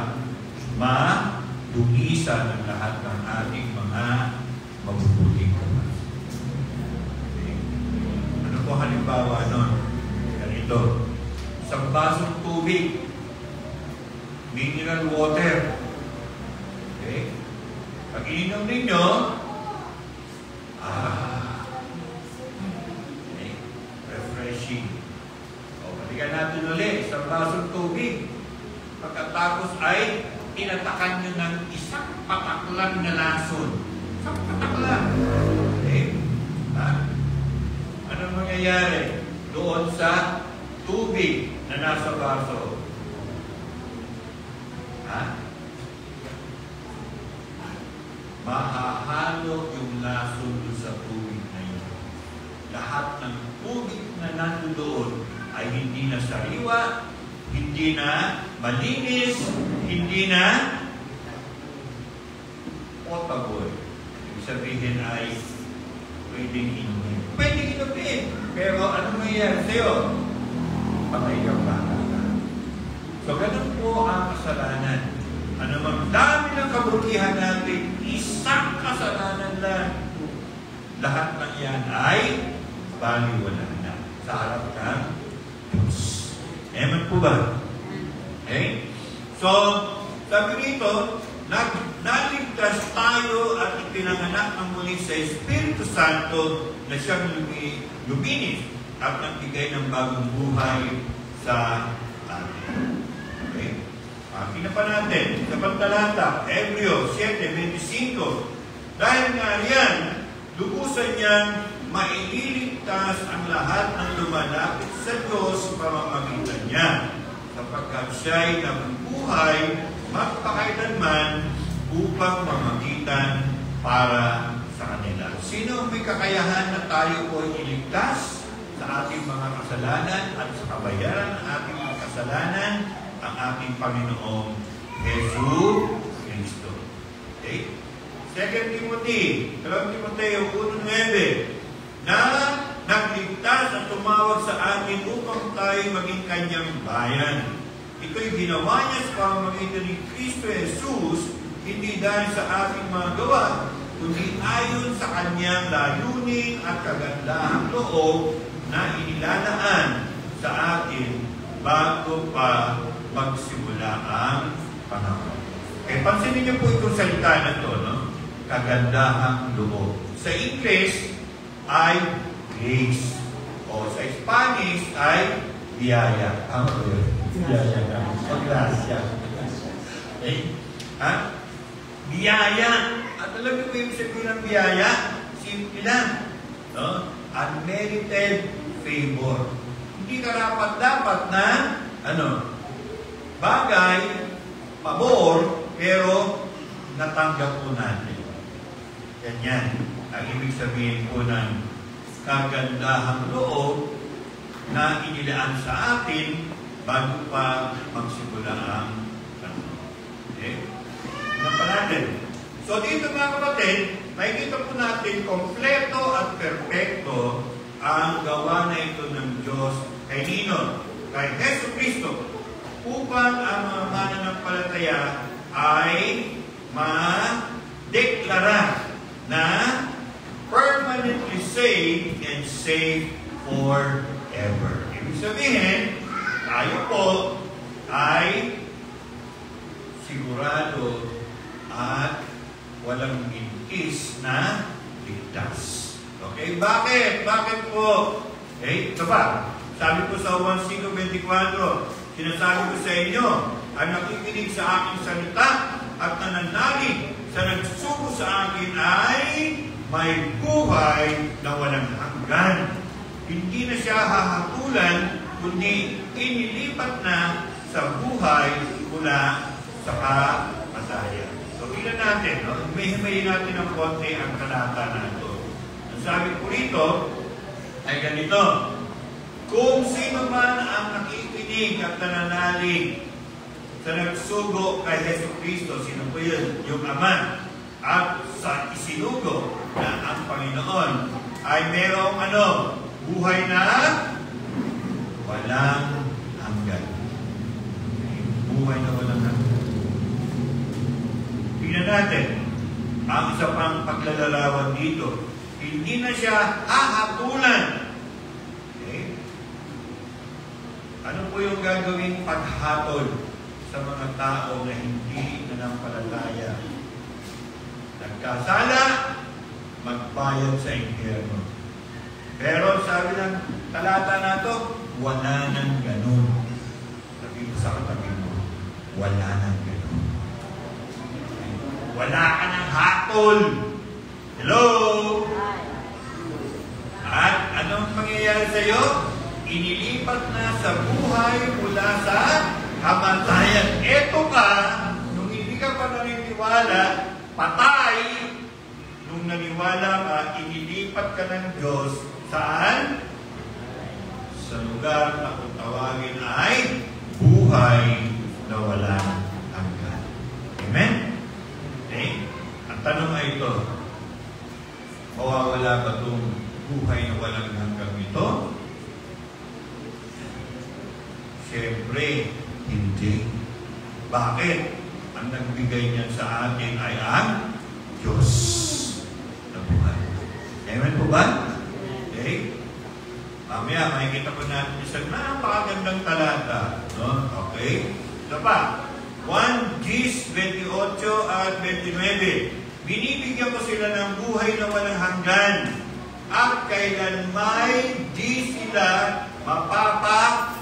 madugisan ng lahat ng ating mga mabubuting gawa. Okay. Ano po halimbawa nun? Ganito. Isang basong tubig, mineral water. Okay? Pag ininom ninyo, okay, refreshing. O, balikan natin ulit, isang basong tubig. Pagkatapos pagkatapos ay inatakan nyo ng isang pataklan na lason. Isang pataklan. Okay? Ha? Anong mangyayari doon sa tubig na nasa baso? Ha? Mahahalo yung lason doon sa tubig na yun. Lahat ng tubig na nandoon ay hindi na sariwa, hindi na malinis, hindi na potable. Ibig sabihin ay pwedeng inumin. Pwedeng inumin. Pero ano mangyayari sa'yo? Patay kang bata ka. So, ganun po ang kasalanan. Ano mang dami ng kabutihan natin, isang kasalanan lang. Lahat ng yan ay baliwala na sa harap ng Diyos. Eman po ba? Okay? So, sabi rito, naligtas tayo at ipinanganak ng muli sa Espiritu Santo na siyang luminis at nagbigay ng bagong buhay sa atin. Okay? Akin na pa natin sa pantalata, Hebreo 7:25. Dahil nga riyan, lubusan niyang maililigtas ang lahat ng lumalapit sa Diyos sa pamamagitan niya, sapagkat siya'y nabubuhay magpakailanman upang mamagitan para sa kanila. Sino may kakayahan na tayo po iligtas sa ating mga kasalanan at sa kabayaran ng ating mga kasalanan? Ang ating Panginoong Jesu Cristo. Okay? 2 Timothy 1:9, na nagligtas at tumawag sa atin upang tayo maging kanyang bayan. Ito'y ginawa niya sa pamamagitan ni Kristo Jesus, hindi dahil sa ating mga gawa, kundi ayon sa kanyang layunin at kagandahang loob na inilalaan sa atin bago pa magsimula ang panahon. Okay, pansinin niyo po itong salita na ito, no? Kagandahang loob. Sa English ay grace. O sa Spanish ay biyaya. Tama ba yun? Biyaya. O grasya. Okay? Ha? Biyaya. At alam niyo po yung sabihin ng biyaya? Simple lang. No? Unmerited favor. Hindi karapat-dapat na bagay, pabor, pero natanggap po natin. Ganyan ang ibig sabihin po ng kagandahang loob na inilaan sa atin bago pa magsimula ang panahon. Okay? Ano pa natin? So dito mga kapatid, makikita po natin kompleto at perpekto ang gawa na ito ng Diyos kay Nino, kay Jesu Cristo, upang ang mga mananampalataya ay ma-deklara na permanently saved and saved forever. Ibig sabihin, tayo po ay sigurado at walang inkis na ligtas. Okay? Bakit? Bakit po? Okay? Ito ba? Sabi ko sa 1:24, sinasabi ko sa inyo, ang nakikinig sa aking salita at nananalig sa nagsuko sa akin ay may buhay na walang hanggan. Hindi na siya hahatulan, kundi inilipat na sa buhay mula sa kamatayan. So, ilan natin, no? Himayin natin ng konti ang talata na ito. Ang sabi ko rito ay ganito: kung sino man ang nakikinig at nananalig sa nagsugo kay Jesu Cristo, sino po yun? Yung Ama. At sa isinugo na ang Panginoon ay merong buhay na walang hanggan. Buhay na walang hanggan. Tingnan natin ang isa pang paglalarawan dito. Hindi na siya hahatulan. Okay? Ano po yung gagawing paghatol sa mga tao na hindi nanampalataya? Nagkasala, magbayad sa impyerno. Pero sabi ng talata na to, wala nang ganun. Sabi ko sa katabi mo, wala nang gano'n. Wala ka ng hatol. Hello? At anong mangyayari sa'yo? Inilipat na sa buhay mula sa kamatayan. Eto ka, nung hindi ka pa naniniwala, patay. Nung naniwala ka, inilipat ka ng Diyos. Saan? Sa lugar na kung tawagin ay buhay na walang hanggan. Amen? Okay? Ang tanong ay ito, mawawala ba itong buhay na walang hanggang ito? Siyempre, hindi. Bakit? Ang nagbigay niyan sa atin ay ang Diyos na buhay. Amen po ba? Okay? Mamaya, makikita po natin isang napakagandang talata. No? Okay? Ito pa. 1 Gs 28 at 29. Binibigyan ko sila ng buhay na walang hanggan at kailanmay di sila mapapahamak.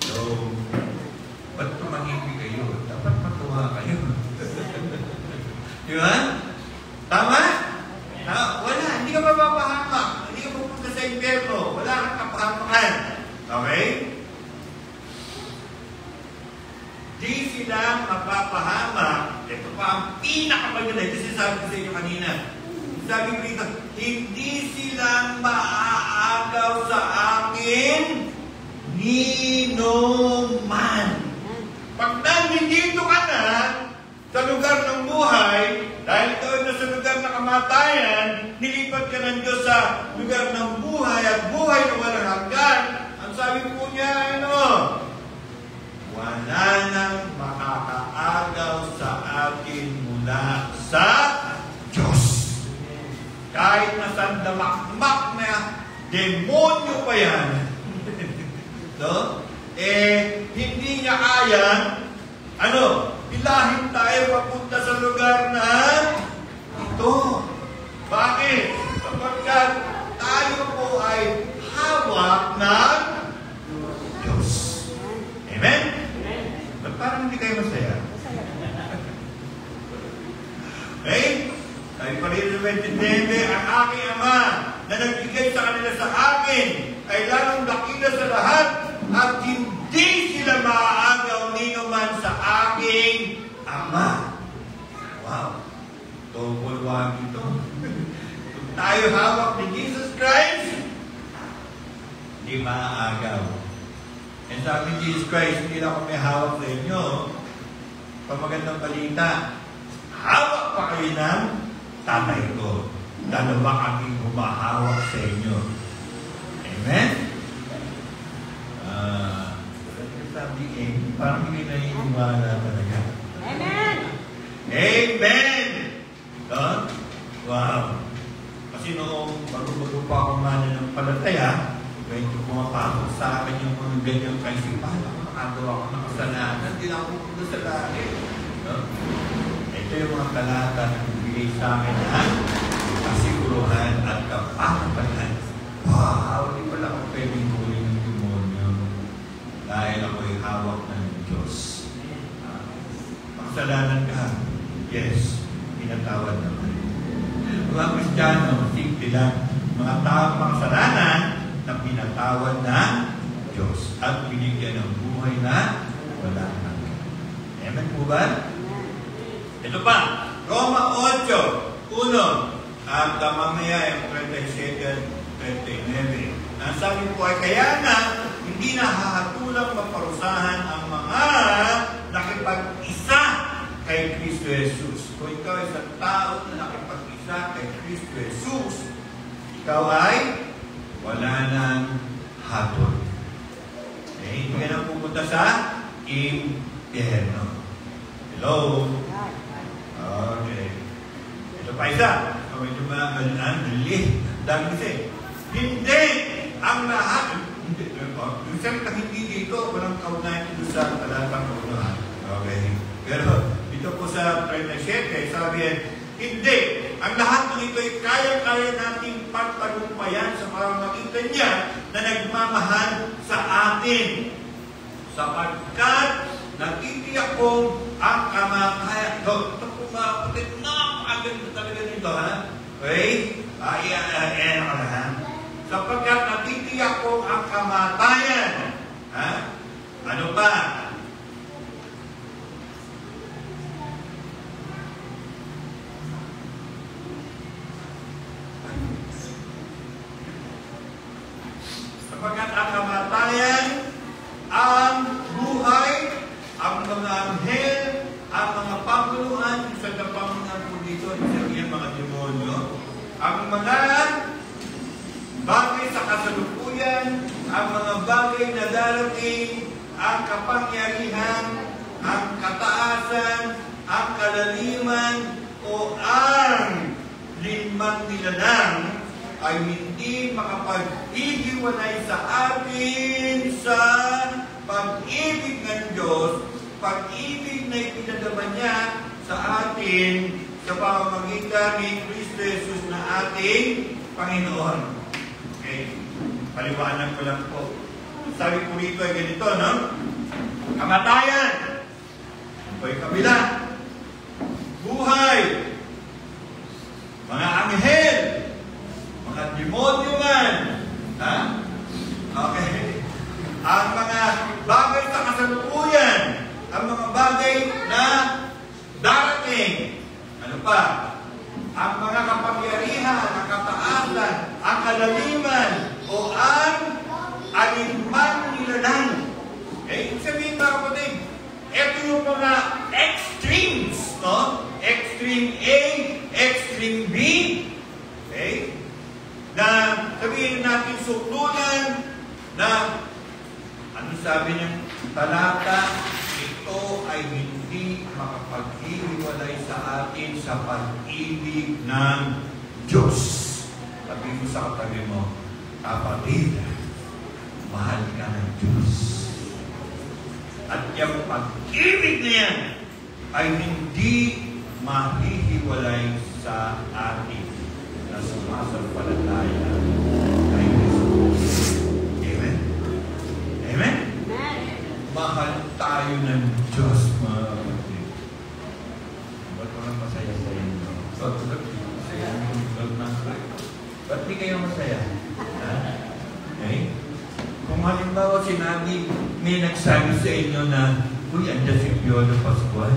So, ba't tumangibig kayo? Dapat matuwa kayo. Di ba? Tama? Wala, hindi ka mapapahamak. Hindi ka pupunta sa impyerno. Wala kang kapahamakan. Okay? Di sila mapapahamak. Ito pa ang pinakamaganda. Ito sinasabi ko sa inyo kanina. Sabi ko rito, hindi sila maaagaw sa akin ninuman. Pag nandito ka na sa lugar ng buhay, dahil ito ay nasa lugar ng kamatayan, nilipat ka ng Diyos sa lugar ng buhay at buhay na walang hanggan. Ang sabi po niya, wala nang makakaagaw sa atin mula sa Diyos. Kahit na sandamakmak na demonyo pa yan, no? Hindi niya kaya, bilahin tayo papunta sa lugar na ito. Bakit? Sapagkat tayo po ay hawak ng Diyos. Amen? Ba't parang hindi kayo masaya? Okay? Sabi pa rin sa 29, ang aking Ama na nagbigay sa kanila sa akin ay lalong dakila sa lahat at hindi sila maaagaw ninuman sa aking Ama. Wow! Double wag ito. Kung tayo hawak ni Jesus Christ, hindi maaagaw. And sabi ni Jesus Christ, hindi lang ako may hawak sa inyo. Pamagandang balita, hawak pa kayo ng tatay ko. Dalawa kaming humahawak sa inyo. Amen? Sabi parang hindi naniniwala talaga. Amen! Amen! Wow! Kasi noong bago-bago pa ako mananampalataya, medyo pumapasok sa akin yung mga ganyang kaisipan. Nakagawa ko ng kasalanan, hindi na ako pupunta sa langit. Ito yung mga talata na bibigay sa akin ng kasiguruhan at kapakapalan. Wow! Hindi pala ako pwedeng huli ng demonyo dahil ako'y hawak ng Diyos. Makasalanan ka? Yes. Pinatawad naman. Mga Kristiyano, simple lang. Mga taong makasalanan na pinatawad ng Diyos at binigyan ng buhay na wala nang. Amen po ba? Ito pa, Roma 8:1 at mamaya yung 37-39. Ang sabi po ay kaya na hindi na hahatulang maparusahan ang mga nakipag-isa kay Kristo Jesus. Kung ikaw ay isang tao na nakipag-isa kay Kristo Jesus, ikaw ay wala nang hatol. Hindi ka na pupunta sa impyerno. Hello? Okay. Ito pa isa. Medyo mali. Dami kasi. Hindi! Ang lahat. Yung salita hindi dito, walang kaugnayan dito sa talatang kaunahan. Okay. Pero dito po sa 37, sabi yan, hindi! Ang lahat ng ito ay kaya-kaya nating pagtagumpayan sa pamamagitan niya na nagmamahal sa atin. Sapagkat natitiyak kong ang kamatayan. Ito po mga kapatid, napakaganda talaga nito, ha? Okay? Sapagkat natitiyak kong ang kamatayan. Ha? Ano pa? Sapagkat ang kamatayan, ang buhay, ang mga anghel, ang mga panguluhan, sa kapangunan po dito, sabihin mga demonyo, ang mga bagay sa kasalukuyan, ang mga bagay na darating, ang kapangyarihan, ang kataasan, ang kalaliman, o ang limang nilalang, ay hindi makapag-ihiwalay sa atin sa pag-ibig ng Diyos, pag-ibig na ipinadama niya sa atin sa pamamagitan ni Kristo Jesus na ating Panginoon. Okay, paliwanag ko lang po. Sabi po rito ay ganito, no? Kamatayan, ito ay kabila. Buhay, mga anghel, mga demonyo man, ha? Okay. Ang mga bagay sa kasalukuyan, ang mga bagay na darating, ano pa? Ang mga kapangyarihan, ang kataasan, ang kalaliman, o ang alinman nilalang. Okay? Sabihin mga kapatid, ito yung mga extremes, no? Extreme A, extreme B, okay? Na sabihin natin suklunan na ano sabi niya? Talata, ito ay hindi makapaghihiwalay sa atin sa pag-ibig ng Diyos. Sabi mo sa katabi mo, kapatid, mahal ka ng Diyos. At yung pag-ibig niya ay hindi mahihiwalay sa atin na sumasampalataya kay Jesus. Amen? Amen? Mahal tayo ng Diyos, mga kapatid. Ba't walang masaya sa inyo? Masaya yung vlog ng Christ. Ba't di kayo masaya? Okay? Kung halimbawa sinabi, may nagsabi sa inyo na, uy, andyan si Piolo Pascual.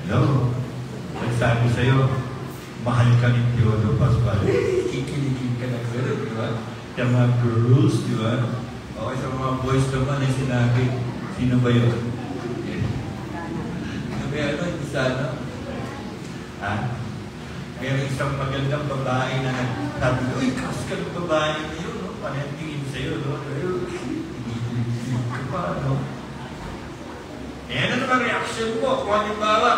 Hello? Nagsabi sa'yo, mahal ka ni Piolo Pascual. Kikiligin ka na gano'n, di ba? Sa mga girls, di ba? Okay, sa mga boys naman ay sinabi, sino ba yun? Sabi, ano, isa na? Ha? Meron isang magandang babae na nagsabi, uy, kas ka ng babae na yun, no? Parang tingin sa'yo, no? Hindi ka pa, no? Eh, ano naman reaction mo? Kung halimbawa,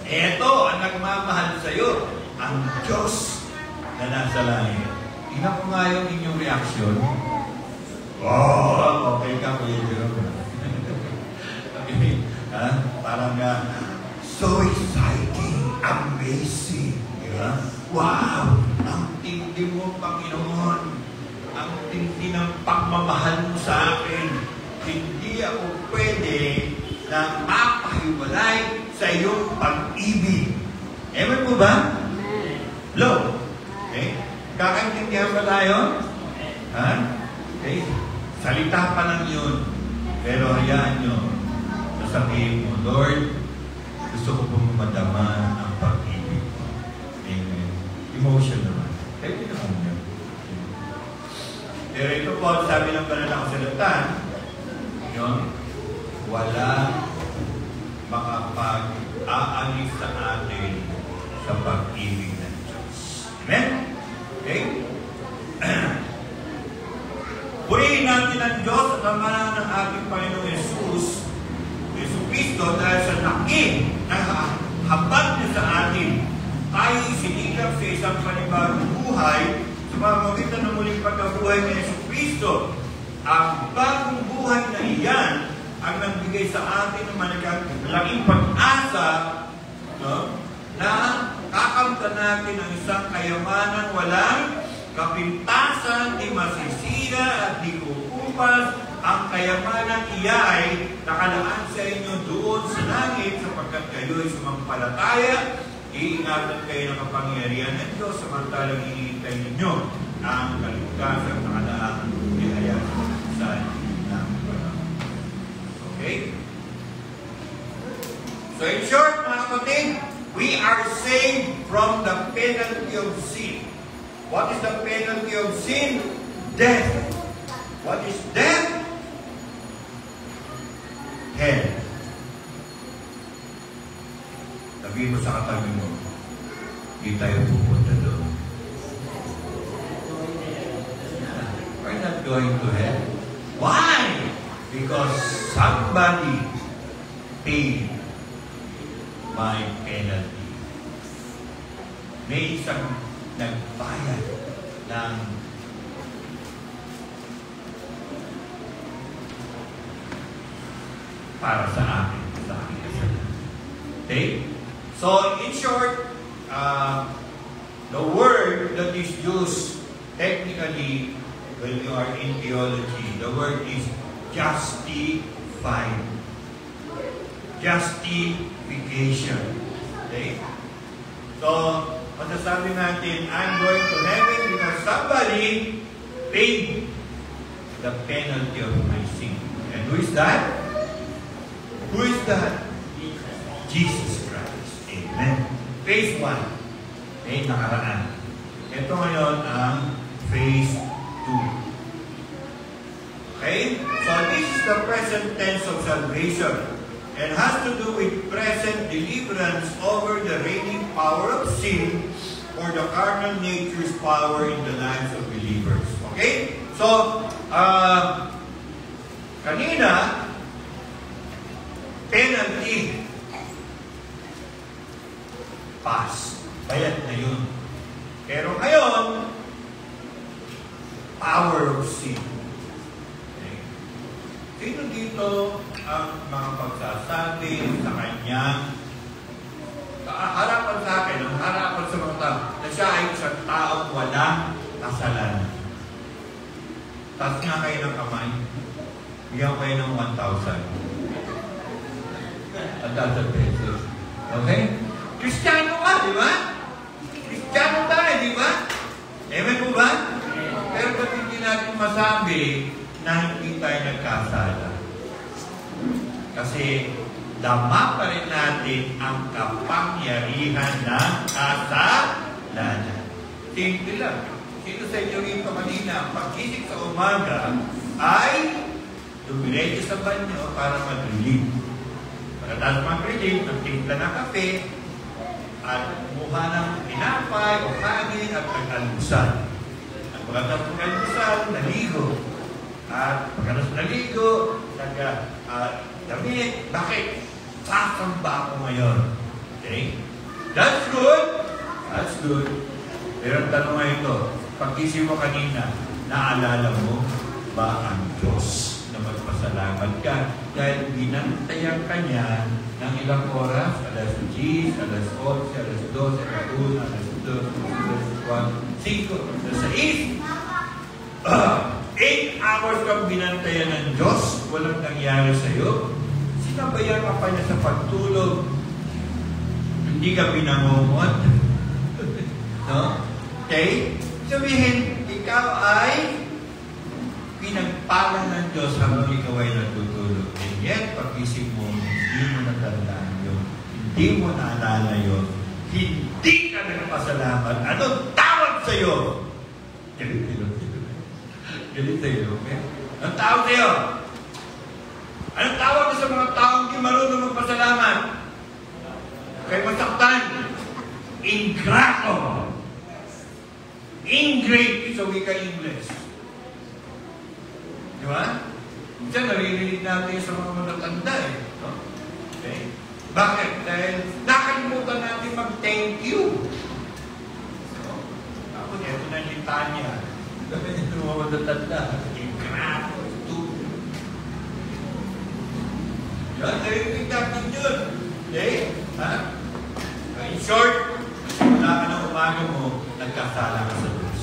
eto ang nagmamahal sa'yo, ang Diyos na nasa langit. Tingnan ko nga yung inyong reaction. Oh, okay ka, Kuya Jerome. Okay, ha? Parang so exciting, amazing. Diba? Wow! Ang tindi mo, Panginoon. Ang tindi ng pagmamahal mo sa akin. Hindi ako pwede na mapahiwalay sa iyong pag-ibig. Ewan mo ba? Hello? Okay? Kakaintindihan ba tayo? Ha? Okay? Salita pa lang yun. Pero hayaan nyo, sasabihin mo, Lord, gusto ko pong madama ang pag-ibig mo. Amen. Emotion naman. Pwede naman yun. Pero ito po, sabi ng banal na kasalatan, yun, wala makapag-aalis sa atin sa pag-ibig ng Diyos. Amen? Okay? Purihin natin ang Diyos at Ama ng ating Panginoong Jesus Kristo dahil sa laki ng habag niya sa atin. Tayo isinikap sa isang panibagong buhay sa pamamagitan ng muling pagkabuhay ni Jesus Kristo. Ang bagong buhay na iyan ang nagbigay sa atin ng malaking pag-asa, no, na kakamtan natin ang isang kayamanan walang kapintasan di masisira at di kukupas, ang kayamanang iyay nakalaan sa inyo doon sa langit sapagkat kayo'y sumampalataya. Iingatan kayo ng kapangyarihan ng Diyos samantalang iniintay ninyo ang kaligtasan na nakalaang biyaya sa ng panahon. Okay? So in short, mga kapatid, we are saved from the penalty of sin. What is the penalty of sin? Death. What is death? Hell. Sabihin mo sa katabi mo, hindi tayo pupunta doon. We're not going to hell. Why? Because somebody paid my penalty. May isang nagbayad ng para sa akin kasalanan. Okay? So, in short, the word that is used technically when you are in theology, the word is justified. Justification. Okay? So, masasabi natin, I'm going to heaven because somebody paid the penalty of my sin. And who is that? Who is that? Jesus Christ. Amen. Phase 1. May nakaraan. Ito ngayon ang phase 2. Okay? So this is the present tense of salvation and has to do with present deliverance over the reigning power of sin or the carnal nature's power in the lives of believers. Okay? So, kanina, penalty, pass. Bayad na yun. Pero ngayon, power of sin. Okay. Sino dito ang mga pagsasabi sa kanyang harapan sa akin, ang harapan sa mga tao, na siya ay isang taong walang kasalanan? Taas nga kayo ng kamay. Bigyan kayo ng 1,000. 1,000 pesos. Okay? Kristiyano ka, di ba? Kristiyano tayo, di ba? Amen po ba? Pero ba't hindi natin masabi na hindi tayo nagkasala? Kasi dama pa rin natin ang kapangyarihan ng kasalanan. Simple lang. Sino sa inyo rito kanina, pagkising sa umaga, ay dumiretso sa banyo para mag-relieve. Pagkatapos mag-relieve, nagtimpla ng kape, at kumuha ng tinapay o kanin at nag-almusal. At pagkatapos nag-almusal, naligo. At pagkatapos naligo, damit. Bakit? Sasamba ako ngayon. Okay? That's good. That's good. Pero ang tanong nga ito, pagkising mo kanina, naalala mo ba ang Diyos na magpasalamat ka dahil binantayan ka niya ng ilang oras? Alas 10, alas 11, alas 12, alas 1, alas 2, alas 4, 5, alas 6. 8 hours kang binantayan ng Diyos, walang nangyari sa'yo. Sinabayan ka pa niya sa pagtulog. Hindi ka pinangungot. No? Okay? Sabihin, ikaw ay pinagpala ng Diyos habang ikaw ay natutulog. And yet, pag-isip mo, hindi mo natandaan yun. Hindi mo naalala yun. Hindi ka nagpasalamat. Anong tawag sa'yo? Galit sa'yo, okay? Anong tawag sa'yo? Anong tawag sa mga taong di marunong magpasalamat? Kay masaktan. Ingrato. Ingrate sa wika English. Di ba? Minsan naririnig natin sa mga matatanda eh. No? Okay? Bakit? Dahil nakalimutan natin mag-thank you. So, ako niya, ito na yung litanya. Ito mga matatanda. Ingrato. Yan, naririnig natin yun. Okay? Ha? In short, wala ka ng umaga mo, nagkasala ka sa Diyos.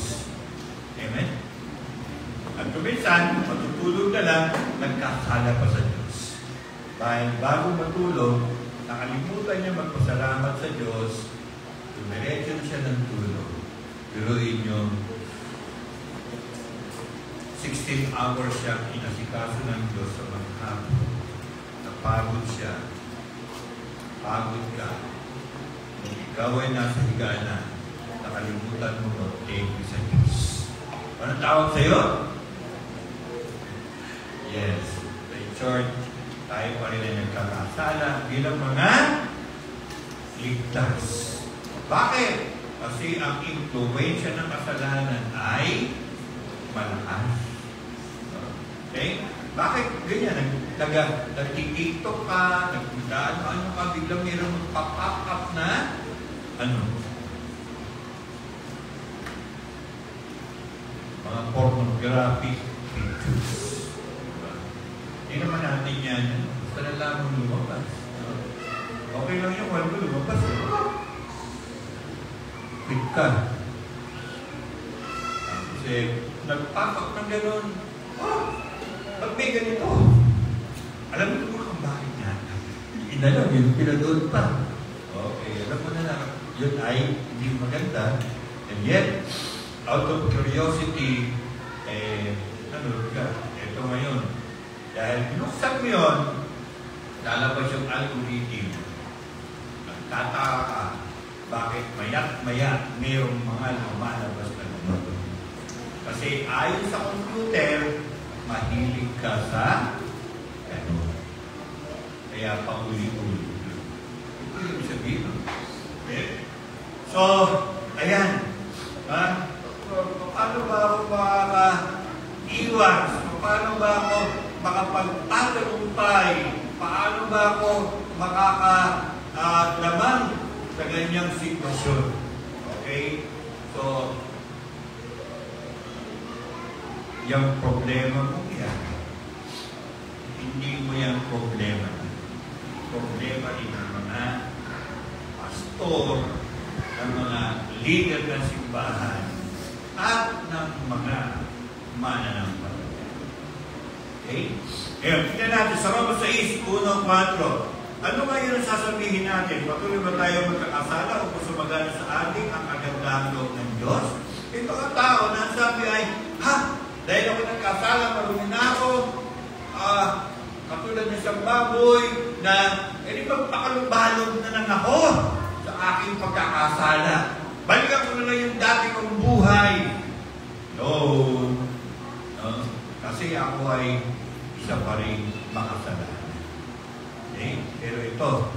minsan, matutulog na lang, nagkasala pa sa Diyos. Dahil bago matulog, nakalimutan niya magpasalamat sa Diyos, dumiretso na siya ng tulog. Biruin niyo, 16 hours siyang inasikaso ng Diyos sa maghapon. Napagod siya. Pagod ka. Kung ikaw ay nasa higa na, nakalimutan mo mag-thank you sa Diyos. Anong tawag sa iyo? Yes. In short, tayo pa rin ay nagkakasala bilang mga ligtas. Bakit? Kasi ang influensya ng kasalanan ay malakas. Okay? Bakit ganyan? Nag-tiktok ka, nagdaan ka, ano ka, biglang mayroong pop-up up na, mga pornographic pictures. Hindi naman natin yan. Basta na lang lumabas. Okay lang yung wala mo lumabas. Quick ka. Kasi nagpapak ng gano'n. Pag may ganito, alam mo kung bakit niya. Inalam, yun pinadoon pa. Okay, alam mo na lang, yun ay hindi maganda. And yet, out of curiosity, ito ngayon. Dahil binuksan mo yun, lalabas yung algorithm. Nagtataka ka, bakit mayak-maya mayroong mga lumalabas na naman. Kasi ayon sa computer, mahilig ka sa kaya pauli-uli. Ito yung sabihin. Okay? So, ayan. Paano ba ako makaka-iwas? Paano ba ako makapagtatagumpay? Paano ba ako makaka-lamang sa ganyang sitwasyon? Okay? So, yung problema mo yan, hindi mo yung problema. Problema din ng mga pastor, ng mga leader ng simbahan, at ng mga mananampalataya. Okay? Ngayon, tingnan natin sa Roma 6, 1:4. Ano nga yun ang sasabihin natin? Patuloy ba tayo magkakasala o sumagana sa ating ang kagandahang loob ng Diyos? Ito ang tao na ang sabi ay, dahil ako nagkasala, marunong na ako, katulad ng isang baboy na, di ba pakalumbalog na lang ako sa aking pagkakasala. Balikan ko na lang yung dati kong buhay. No. Kasi ako ay isa pa rin makasalanan. Okay? Pero ito,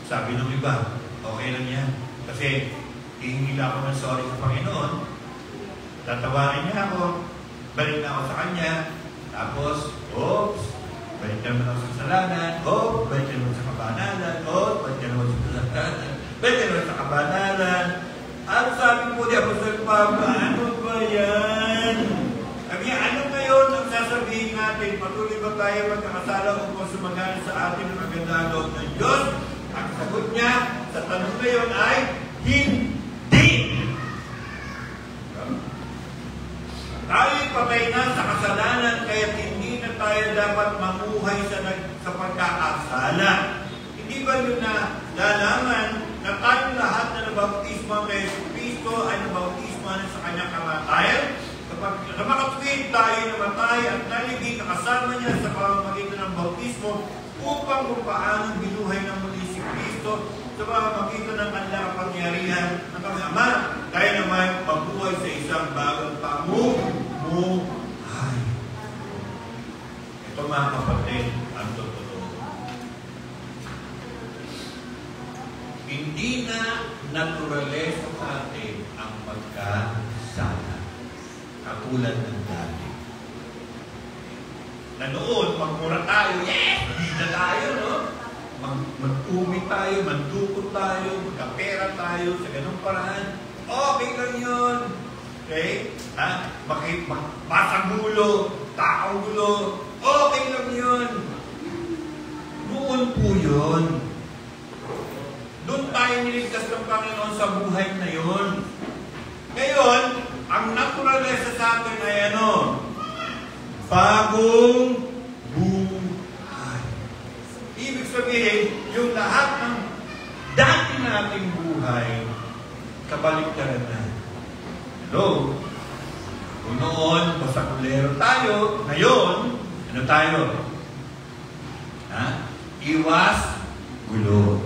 sabi ng iba, okay lang yan. Kasi hihingi ako ng sorry sa Panginoon, tatawarin niya ako, balik na ako sa Kanya, tapos, balik naman ako sa kasalanan, balik naman sa kabanalan, balik naman sa kasalanan, balik naman sa kabanalan. Ano sabi po ni Apostol Pablo, ano ba yan? Sabi niya, ano ngayon ang sasabihin natin? Patuloy ba tayo magkakasala upang sumagana sa atin ang magandang loob ng Diyos? Ang sagot niya sa tanong ngayon ay, hindi! Tayo'y patay na sa kasalanan, kaya hindi na tayo dapat mamuhay sa pagkakasala. Hindi ba yun na lalaman na tayong lahat na nabautismo kay Kristo ay nabautismo na sa kanyang kamatayan? Kapag namakatwid tayo namatay at nalibing kasama niya sa pamamagitan ng bautismo upang kung paano binuhay ng muli si Kristo sa pamamagitan ng kanyang kapangyarihan ng kanyang Ama, tayo naman mabuhay sa isang bagong pamumuhay. Ito mga kapatid, ang totoo. Hindi na naturalesa sa atin ang pagkasala. Katulad ng dati. Na noon, magmura tayo, hindi na tayo, no? Mag-umi tayo, mandukot tayo, magkapera tayo, sa ganung paraan. Okay lang yun. Okay? Masagulo, takagulo, okay lang yun. Noon po yun. Doon tayo niligtas ng Panginoon sa buhay na yun. Ngayon, ang naturalesa sa atin ay ano? buhay, kabaliktaran na. Hello? Kung noon, basakulero tayo, ngayon, ano tayo? Ha? Iwas gulo.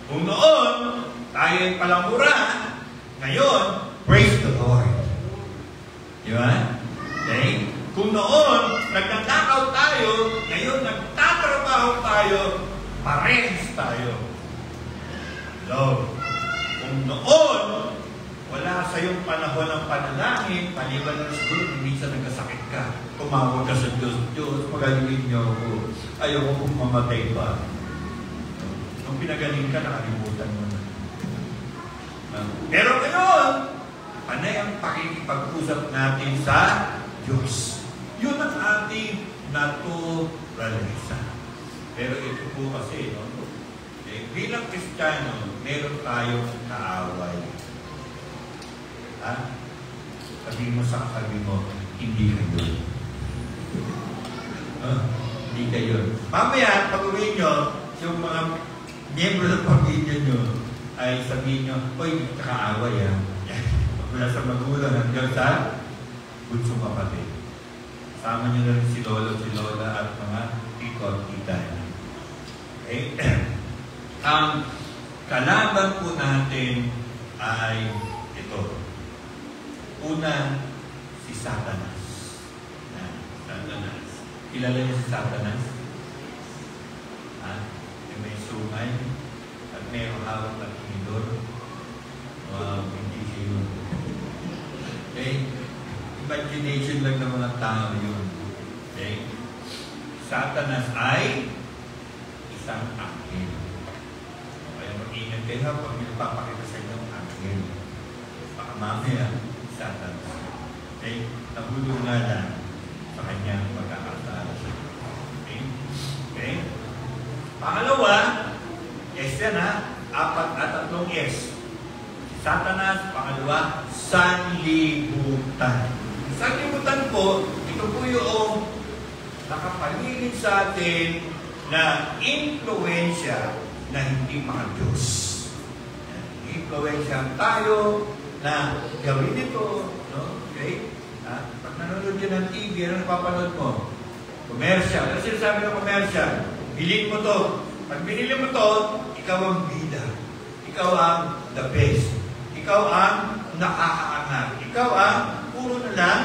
Kung noon, tayo ay palamura, ngayon, praise the Lord. Di ba? Okay? Kung noon, nagnanakaw tayo, ngayon, nagtatrabaho tayo, parehas tayo. Hello? Kung noon, wala sa iyong panahon ng panalangin, paliban na siguro, minsan nagkasakit ka. Tumawag ka sa Diyos, Diyos, pagalingin niyo ako. Ayaw ko kung mamatay pa. Nung pinagaling ka, nakalimutan mo na. Pero ngayon, panay ang pakikipag-usap natin sa Diyos. Yun ang ating naturalisa. Pero ito po kasi, no? Bilang Kristiyano, meron tayong kaaway. Ha? Sabi mo sa kasabi mo, hindi kayo. Hindi kayo. Mamaya, pag-uwi nyo, yung mga miyembro ng pamilya nyo, ay sabihin nyo, oy, kaaway Mula sa magulang hanggang sa bunsong kapatid. Sama nyo na rin si Lolo, si Lola at mga tito at tita. Okay? Ang kalaban po natin ay ito. Una, si Satanas. Satanas. Kilala niyo si Satanas? May sungay at may hawak na tinidor. Hindi siya yun. Okay? Imagination lang ng mga tao yun. Okay? Satanas ay isang angel. Kaya mag-ingat kayo pag pinapakita sa inyo ang angel. Baka mamaya, Satanas. Okay? Nahulog nga lang sa kanyang pagkakasala. Okay? Okay? Pangalawa, yes yan apat at tatlong yes. Satanas, pangalawa, sanlibutan. Sanlibutan po, ito po yung nakapaligid sa atin na impluensya na hindi mga-Diyos. Impluensya tayo na gawin ito. No? Okay? Pag nanonood yan ng TV, ano napapanood mo? Commercial. Ano sinasabi ng commercial? Bilhin mo to. Pag binili mo to, ikaw ang bida. Ikaw ang the best. Ikaw ang nakakaangat. Ikaw ang puro na lang,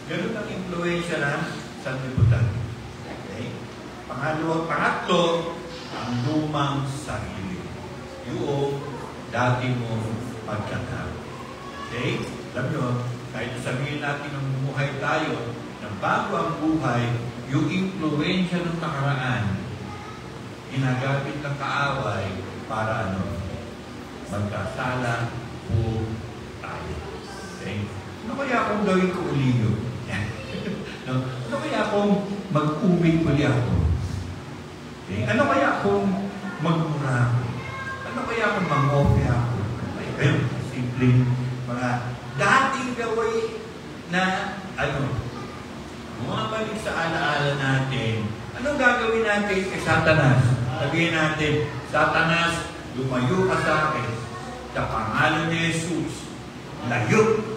ganun ang influensya ng sanlibutan. Okay? Pangatlo, ang lumang sarili. Yung dati mo pagkatao. Okay? Alam nyo, kahit sabihin natin ng bumuhay tayo, na bago ang buhay, yung influensya ng nakaraan, ginagamit ng kaaway para magkasala po tayo. Okay? Ano kaya kung gawin ko uli yun? No? Ano kaya kung mag-ubig uli ako? Okay? Ano kaya kung magmura ako? Ano kaya kung mag-ope ako? Ayun, simpleng mga dating gawin na bumabalik sa alaala natin. Anong gagawin natin kay Satanas? Sabihin natin, Satanas, lumayo ka sa akin. Sa pangalan ni Jesus, layo.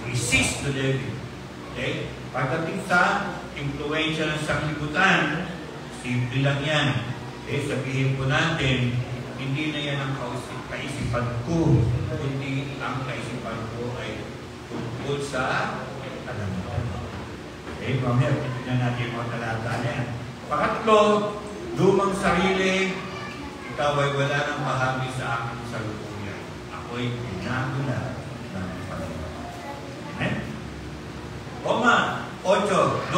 Resist the devil. Okay? Pagdating sa influensya ng sanglibutan, simple lang yan. Okay? Sabihin po natin, hindi na yan ang kaisipan ko. Hindi ang kaisipan ko ay tungkol sa kalamitan. Okay? Mamaya, tignan natin mga talata na yan. Pangatlo, lumang sarili, ikaw ay wala nang bahagi sa akin sa lukuyan. Ako'y binago na ng Panginoon. Amen? Roma 8:2.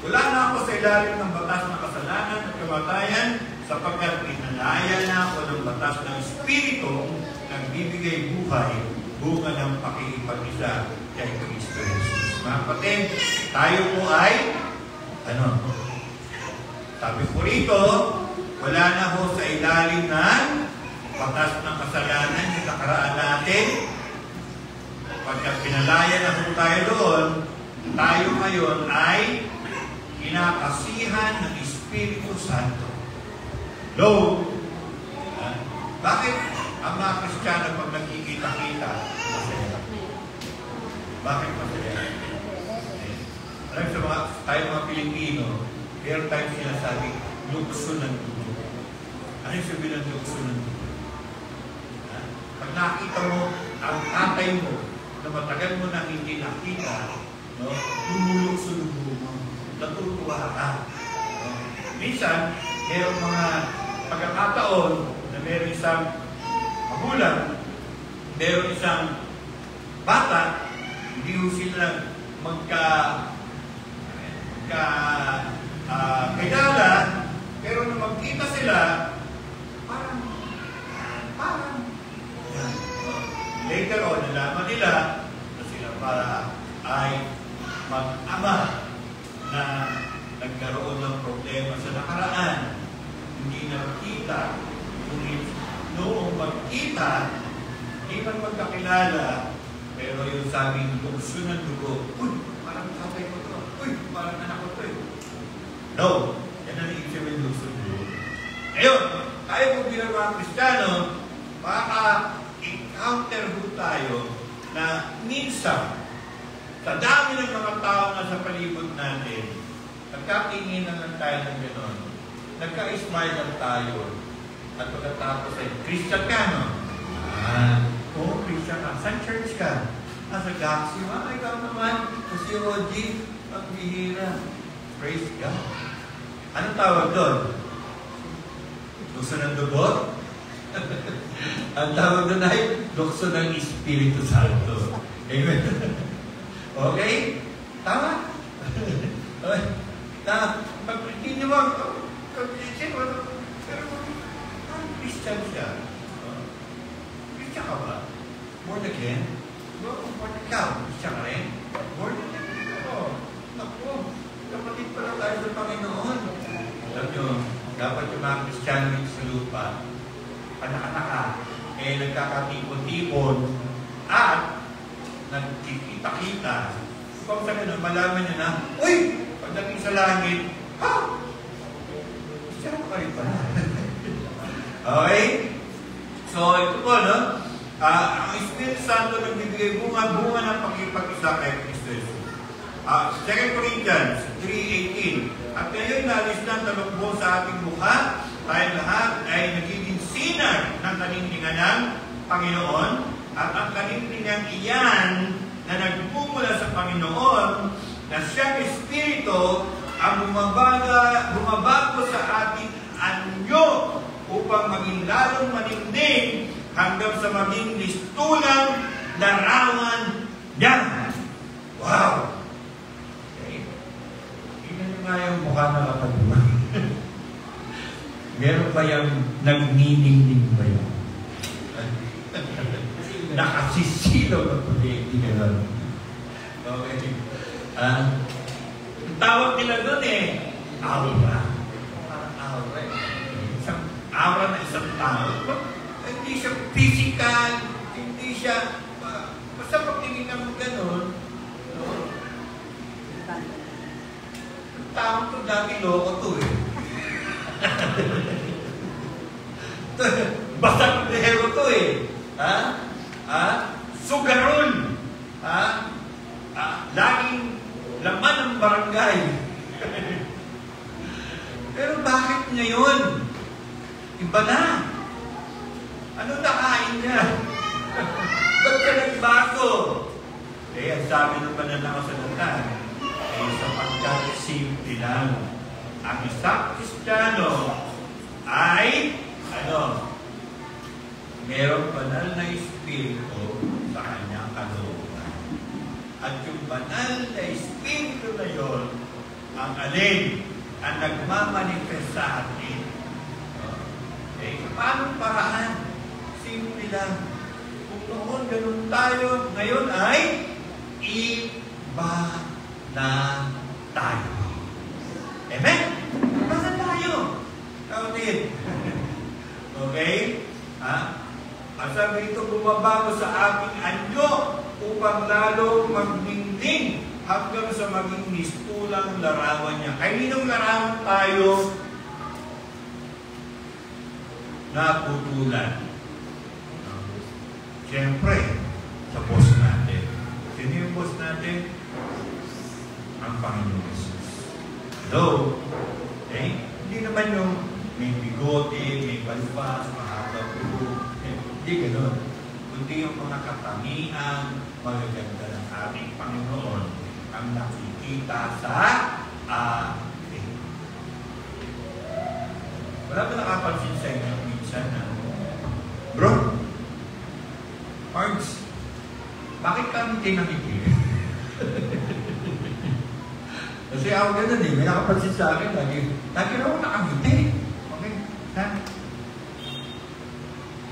Wala na ako sa ilalim ng batas ng kasalanan at kamatayan sapagkat pinalaya na ako ng batas ng Espiritu nagbibigay buhay, bunga ng pakikipag-isa kay Kristo Jesus. Mga kapatid, tayo po ay sabi po rito, wala na ho sa ilalim ng batas ng kasalanan yung nakaraan natin. Pagka pinalaya na ho tayo doon, tayo ngayon ay kinakasihan ng Espiritu Santo. Bakit Ang mga Kristiyano, pag nagkikita-kita, masaya. Bakit masaya? Alam sa mga, tayo mga Pilipino, meron tayong sinasabi, lukso ng dugo. Ano yung sabi ng lukso ng dugo? Pag nakita mo, ang tatay mo, na matagal mo na hindi nakita, no, lumulukso ng dugo mo. Natutuwa ka. No? Minsan, mayroong mga pagkakataon na mayroong isang magulang, mayroong isang bata, hindi ho sila kilala, pero nung magkita sila, parang, later on, nalaman nila na sila para ay mag-ama na nagkaroon ng problema sa nakaraan. Hindi nakita, ngunit noong magkita, hindi man magkakilala, pero yung sabing lukso ng dugo, uy, parang tatay ko to, uy, parang anak ko to. No, yan ang ibig sabihin lukso ng dugo. Ngayon, tayo kung bilang mga Kristiyano, maka-encounter ho tayo na minsan, sa dami ng mga tao na sa palibot natin, nagkatingin na lang tayo ng gano'n, nagka-smile lang tayo, at pagkatapos ay, Christian ka, no? Oo, Christian ka. Saan church ka? Sa Galaxy. Ikaw naman. Si OG, ang bihira. Praise God. Anong tawag doon? Lukso ng dugo? Ang tawag doon ay lukso ng Espiritu Santo. Amen. Okay? Tama? Okay. Pag hindi nyo ba, pero Christian siya. Christian ka ba? Born again? Born again. Christian ka rin? Born again? Oo. Naku, kapatid pala tayo sa Panginoon. Alam nyo, dapat yung mga Christian sa lupa, anak-anak nagkakatipon-tipon at nagkikita-kita. Kung sa ganun, malaman nyo na, uy! Pagdating sa langit, ha! Christian ka rin pala. Okay? So, ito po, no? Ang Espiritu Santo nagbibigay bunga ng pagkipag-isa kay Kristo Jesus. 2 Corinthians 3:18. At ngayon, nalis na talukbo sa ating mukha, tayo lahat ay nagiging sinag ng kanintingan ng Panginoon, at ang kanintingan iyan na nagmumula sa Panginoon, na siyang Espiritu ang bumabago sa ating anyo upang maging lalong manindig hanggang sa maging listulang larawan niya. Wow! Okay. Tingnan nyo nga yung mukha na kapatid. Meron ba yung nagniningning ba yun? Nakasisilaw na puti. Hindi gano'n. Okay. Ang tawag nila doon aura. Parang aura isang aura na isang tao. Hindi siya physical, hindi siya, basta pagtingin ka mo gano'n, no? Ang tao ito, dami loko ito Basang lehero ito Sugarol. Laging laman ng barangay. Pero bakit ngayon? Iba na. Ano nakain niya? Ba't ka nagbago? Ang sabi ng pananampalataya, sapagkat simple lang. Ang isang Kristiyano ay, merong banal na Espiritu sa kanyang kalooban. At yung banal na Espiritu na yon, ang alin, ang nagmamanifest sa atin. Paano paraan? Simple lang. Kung noon ganun tayo, ngayon ay iba na tayo. Amen? Iba na tayo. Kaunin. Okay? Ang sabi ito, bumabago sa aking anyo upang lalo magningning hanggang sa maging mistulang larawan niya. Kaya ninong larawan tayo naputulan. Siyempre, sa boss natin. Sino yung boss natin? Ang Panginoon Jesus. Though, hindi naman yung may bigote, may balbas, mahaba ulo. Hindi gano'n. Kundi yung mga katangian, magaganda ng ating Panginoon ang nakikita sa atin. Wala ba nakapansin sa inyo minsan na, bro, Margs, bakit kami tinangiti? Kasi ako ganun may nakapansin sa akin, lagi na ako nakangiti. Okay, ha?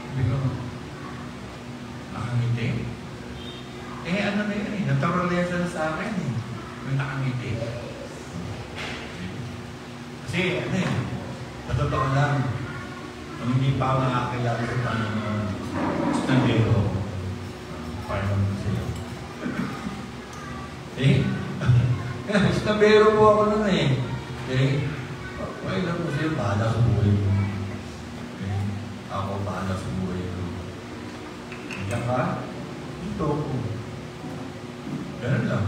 Sabi ko, nakangiti? Ano na yun naturalize sa akin yung nakangiti. Kasi, sa totoo lang, nung hindi pa ako nakakilala sa Panginoon, standero, parang sa'yo. Standero po ako nun okay lang po sa'yo, bahala sa buhay ko. Ako, bahala sa buhay ko. Diyan ka, dito ko. Ganun lang.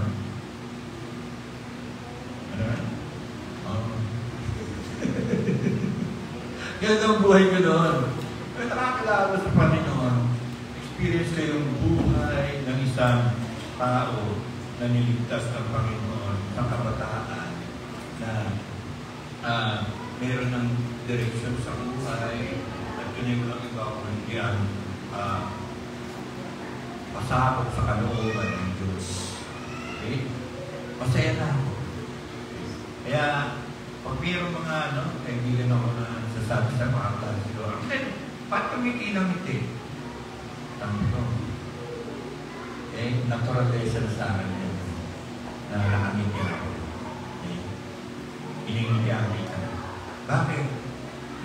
Ganun ang buhay ko doon. Kaya nakakilala sa Panginoon, experience ko yung buhay ng isang tao na niligtas ng Panginoon sa kabataan na meron ng direksyon sa buhay at yun lang iba ko hindi pasakot sa kalooban ng Diyos. Okay? Masaya na ako. Kaya, pag mayroong mga kaibigan ako na sasabi sa mga klase ko, ba't kami kinamiti? Sabi ko, naturalize na sa akin yun. Na nakangiti ako. Iningiti ka. Bakit?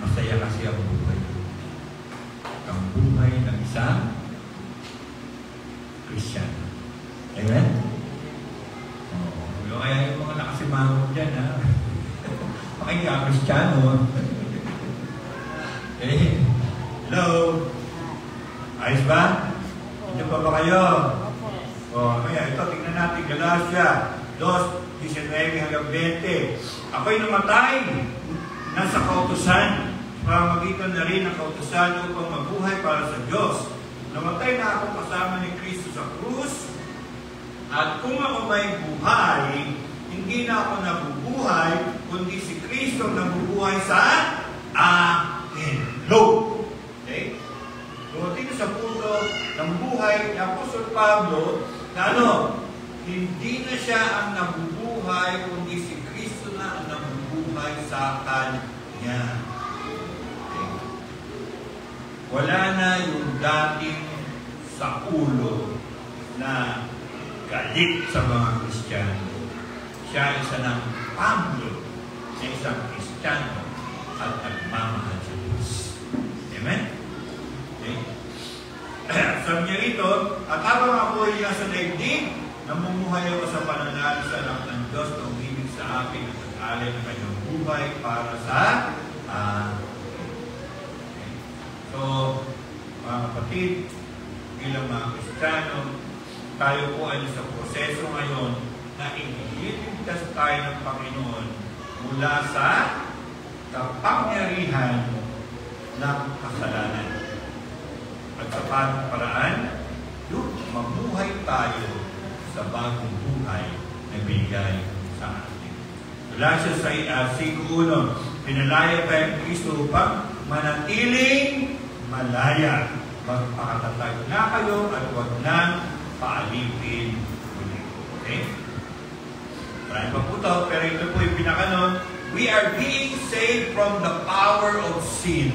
Masaya kasi ang buhay. Ang buhay ng isang Christian. Amen? Kaya yung mga nakasimangot dyan, pakinggan, Kristiyano. Hello? Ayos ba? Hindi pa ba kayo? Kaya ito, tingnan natin, Galatia 2:19-20. Ako'y namatay na sa kautusan, pamagitan na rin ang kautusan upang mabuhay para sa Diyos. Namatay na ako kasama ni Kristo sa krus, at kung ako may buhay, hindi na ako nabubuhay, kundi si Kristo nabubuhay sa akin. Okay? Dumating sa punto ng buhay ni Apostol Pablo na hindi na siya ang nabubuhay, kundi si Kristo na ang nabubuhay sa kanya. Okay? Wala na yung dating sa ulo na galit sa mga Kristiyano. Siya isa ng Pablo na isang Kristiyano at nagmamahal sa Diyos. Amen? Okay? Sabi niya rito, at habang ako ay nasa daigdig, namumuhay ako sa pananalig sa anak ng Diyos na umibig sa akin at nag-alay ng kanyang buhay para sa okay. So, mga kapatid, bilang mga Kristiyano, tayo po ay sa proseso ngayon na iniligtas tayo ng Panginoon mula sa kapangyarihan ng kasalanan. At sa paraan, mamuhay tayo sa bagong buhay na binigay sa atin. Galatia 5:1, pinalaya tayo ng Kristo upang manatiling malaya. Magpakatatag na kayo at huwag nang paalipin ulit. Okay? Marami pa po ito, pero ito po yung pinakanon. We are being saved from the power of sin.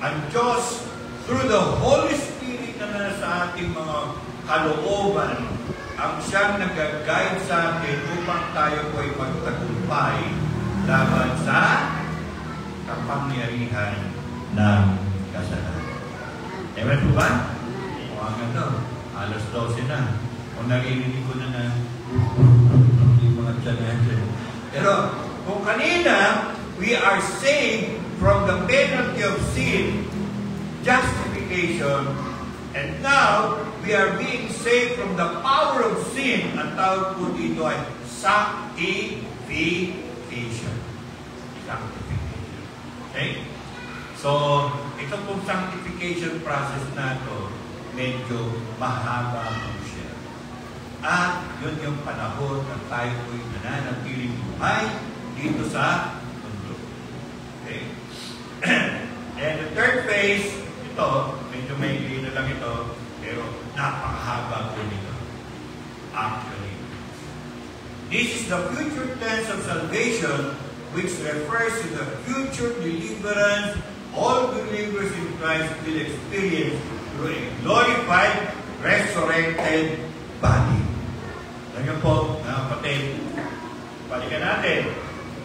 Ang Diyos, through the Holy Spirit na nasa ating mga kalooban, ang siyang nag-guide sa atin upang tayo po ay magtagumpay laban sa kapangyarihan ng kasalanan. Amen po ba? O ang alas 12 na. Kung narinig ko na yung mga tiyan. Pero kung kanina, we are saved from the penalty of sin, justification, And now, we are being saved from the power of sin. Ang tawag po dito ay sanctification. Sanctification. Okay? So, ito pong sanctification process na ito, medyo mahaba po siya. At yun yung panahon na tayo po'y nananatiling buhay dito sa mundo. Okay? And the third phase, ito, medyo may na lang ito, pero napakahaba po nito. Actually. This is the future tense of salvation, which refers to the future deliverance all believers in Christ will experience through a glorified, resurrected body. Alam po, mga kapatid, balikan natin.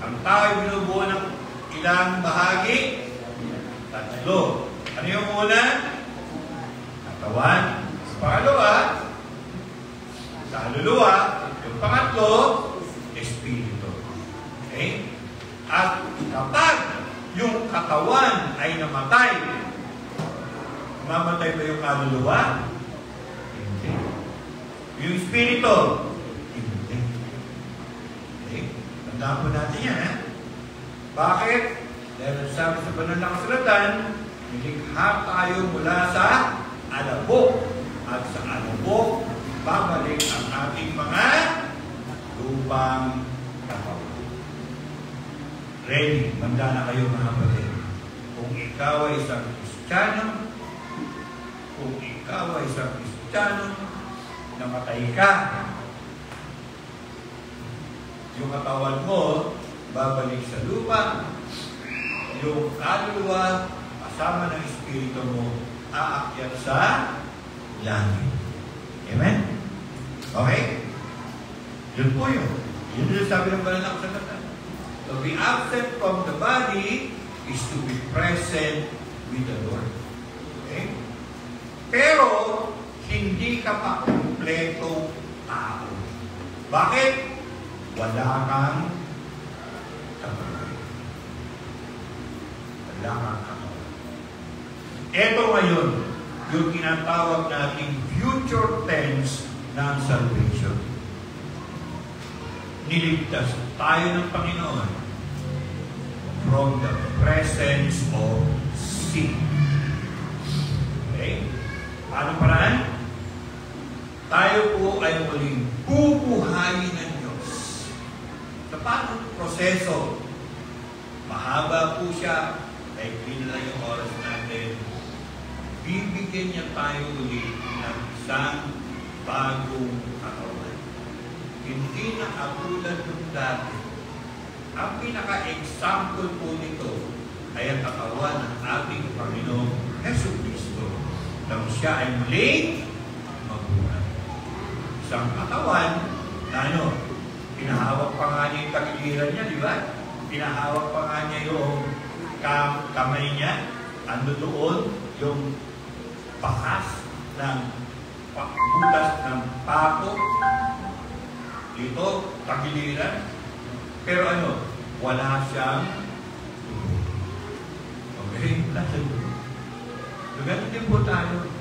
Ang tao ay binubuo ng ilang bahagi? Tatlo. Ano yung una? Katawan. Pangalawa, kaluluwa. Yung pangatlo, espiritu. Okay? At kapag yung katawan ay namatay, mamatay ba yung kaluluwa? Hindi. Yung espiritu? Hindi. Okay? Tandaan po natin yan, ha? Bakit? Dahil sabi sa banal na kasulatan, nilikha tayo mula sa alabok. At sa alabok, babalik ang ating mga lupang katawan. Ready, manda na kayo mga kapatid. Kung ikaw ay isang Kristiyano, namatay ka, yung katawan mo, babalik sa lupa, yung kaluluwa, kasama ng espiritu mo, aakyat sa langit. Amen? Okay? Yun po yun. Yun yung sabi ng banal na kasulatan. To be absent from the body is to be present with the Lord. Okay? Pero, hindi ka pa kumpletong tao. Bakit? Wala kang katawan. Wala kang katawan. Ito ngayon, yung tinatawag nating future tense ng salvation. Niligtas tayo ng Panginoon from the presence of sin. Okay? Paano paraan? Tayo po ay muling bubuhayin ng Diyos. Sa paano proseso? Mahaba po siya. Kahit pinala yung oras natin. Bibigyan niya tayo ulit ng isang bagong katawan. Hindi na katulad ng dati. Ang pinaka-example po nito ay ang katawan ng ating Panginoong Jesucristo nang siya ay muling mabuhay. Isang katawan na pinahawak pa nga niya yung tagiliran niya, di ba? Pinahawak pa nga niya yung kamay niya. Ando doon yung bakas ng butas ng pako. Dito, tagiliran. Pero wala siyang dugo. Okay? Wala siyang dugo. So, ganun din po tayo.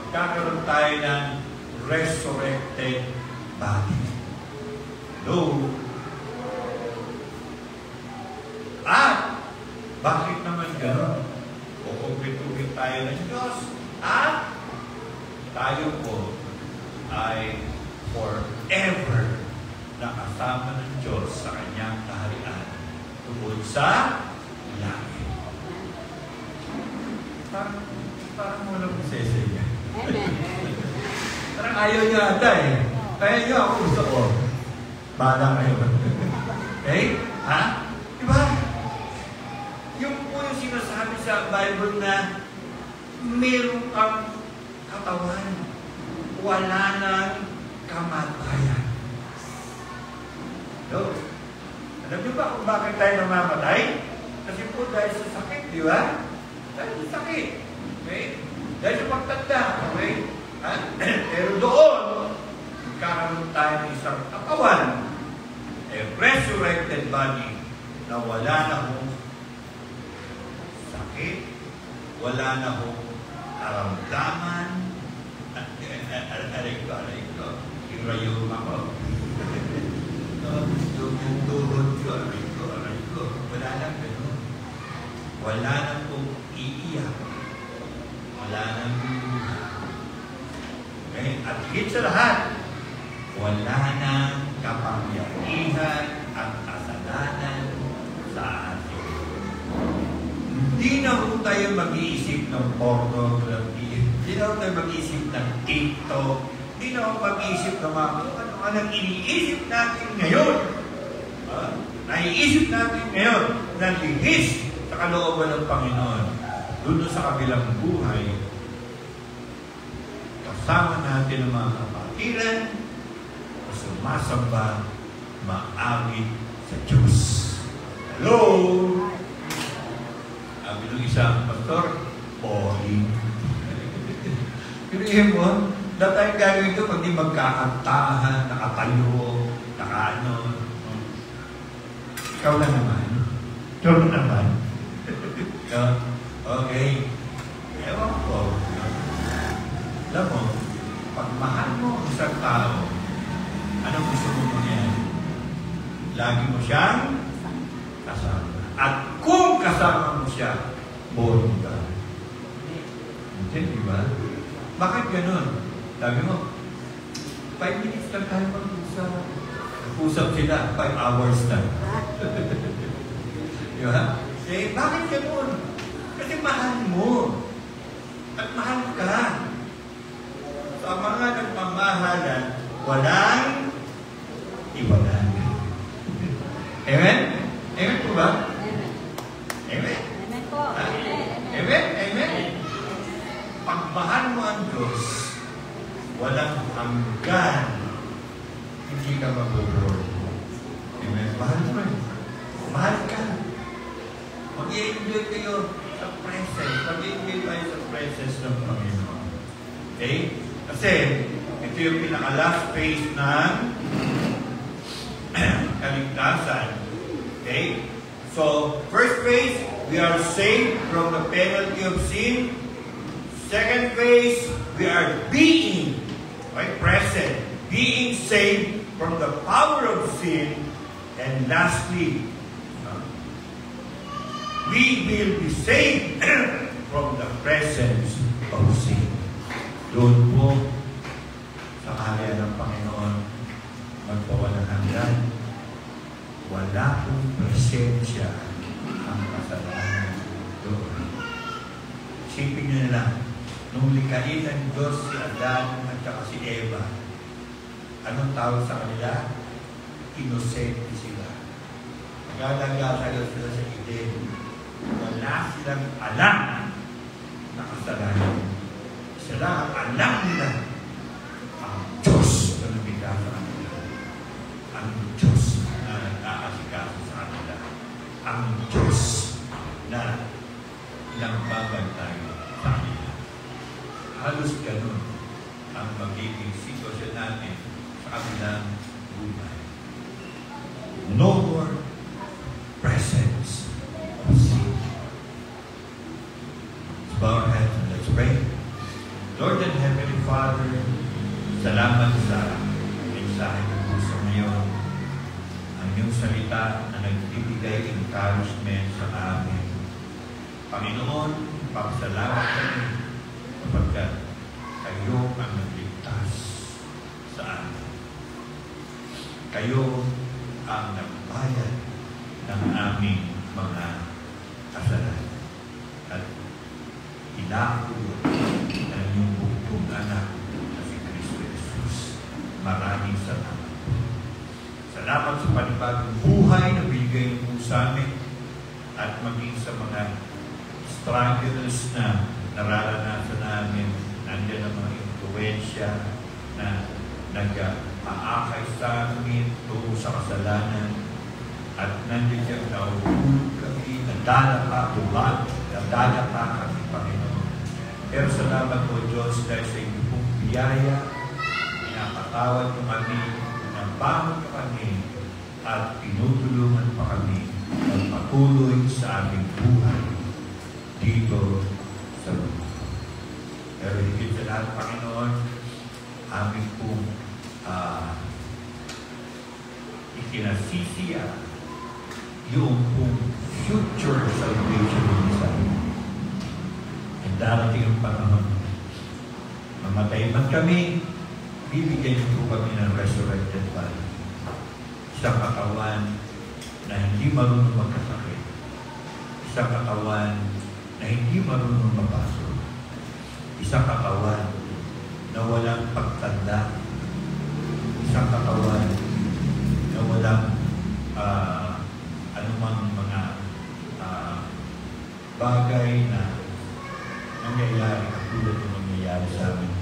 Magkakaroon tayo ng resurrected body. Hello? At, bakit naman gano'n? Kukumpit-kumpit tayo ng Diyos. At, tayo po ay forever nakasama ng Diyos sa kanyang kaharian tungkol sa langit. Parang walang sese niya. Parang ayaw niya ata eh. Kaya niyo ako gusto ko. Bahala kayo. Okay? Ha? Diba? Yung po yung sinasabi sa Bible na meron kang katawan. Wala nang kamatayan. No? Alam niyo ba kung bakit tayo namamatay? Kasi po dahil sa sakit, di ba? Dahil sa sakit. Okay? Dahil sa pagtanda. Okay? Pero doon, magkakaroon tayo ng isang katawan. A resurrected body na wala na hong sakit, wala na hong karamdaman, aray ko, yung ako. Yung tuhod ko, aray ko. Wala lang ganun. Wala nang kung iiyak. Wala nang buha. Okay? At higit sa lahat, wala nang kapangyarihan at kasalanan sa atin. Hindi na po tayo mag-iisip ng pornography. Hindi na po tayo mag-iisip ng TikTok. Hindi na po mag-iisip ng mga ano iniisip natin ngayon. Naiisip natin ngayon na lihis sa kalooban ng Panginoon. Doon sa kabilang buhay, kasama natin ang mga kapatiran na sumasamba, maawit sa Diyos. Hello! Sabi ng isang pastor, boring. Pilihin mo, lahat tayong gagawin ito pag di magkakantahan, nakatayo, nakaano. Ikaw na naman. Ikaw na naman. Okay. Ewan ko. Alam mo, pag mahal mo ang isang tao, anong gusto mo mangyari? Lagi mo siyang kasama. At kung kasama mo siya, boring ka. Hindi ba? Bakit ganun? Sabi mo, 5 minutes lang tayo mag-usap. Usap sila, 5 hours na. Di ba? Eh, bakit ganun? Kasi mahal mo. At mahal ka. Sa mga nagmamahalan, walang iwanan. Amen? Amen po ba? Amen? Amen po. Amen? Amen? Pagmahal mo ang Diyos, walang hanggan, hindi ka mabubor. Amen? Mahal mo eh. Mahal ka. Mag-i-enjoy kayo sa presence. Mag-i-enjoy tayo sa presence ng Panginoon. Okay? Kasi, ito yung pinaka-last phase ng kaligtasan. Okay? So, first phase, we are saved from the penalty of sin. Second phase, we are being, right, present, being saved from the power of sin. And lastly, we will be saved from the presence of sin. Doon po, sa kaharian ng Panginoon, magpawalang hanggan, wala pong presensya ang kasalanan doon. Isipin nyo na lang, nung likain ng Diyos si Adan at saka si Eva, anong tawag sa kanila? Inosente sila. Nagalaga sila sa Eden. Wala silang alam na kasalanan. Sila ang alam nila. Ang Diyos na lumikha sa kanila. Ang Diyos na nag-aasikaso sa kanila. Ang Diyos na nagbabantay sa kanila. Halos ganun ang magiging sitwasyon natin sa kabilang buhay. No more presence of sin. Let's bow our heads and let's pray. Lord and Heavenly Father, salamat sa mensahe ng puso ngayon. Ang iyong salita na nagbibigay encouragement sa amin. Panginoon, pagsalamat kami kapagkat kayo ang nagligtas sa amin. Kayo ang nagbayad ng aming mga kasalanan. At inakulot ng iyong bugtong anak na si Kristo Jesus. Maraming salamat. Salamat sa panibagong buhay na binigay mo sa amin at maging sa mga struggles na nararanasan namin. Nandiyan ang mga influensya na nag-aakay sa amin tungo sa kasalanan at nandiyan yung nauhulog kami, nadala pa kami, Panginoon. Pero salamat po, Diyos, dahil sa inyong pong biyaya, pinapatawad mo kami, pinabangon pa kami, at pinutulungan pa kami magpatuloy sa aming buhay dito sa mundo. Pero higit sa lahat, Panginoon, amin pong ikinasisiya yung pong future salvation ng isa. Ang darating ang panahon. Mamatay man kami, bibigyan niyo po kami ng resurrected body. Isang katawan na hindi marunong magkasakit. Isang katawan na hindi marunong mapasok. Isang katawan na walang pagtanda. Isang katawan na walang anumang mga bagay na nangyayari katulad ng nangyayari sa amin.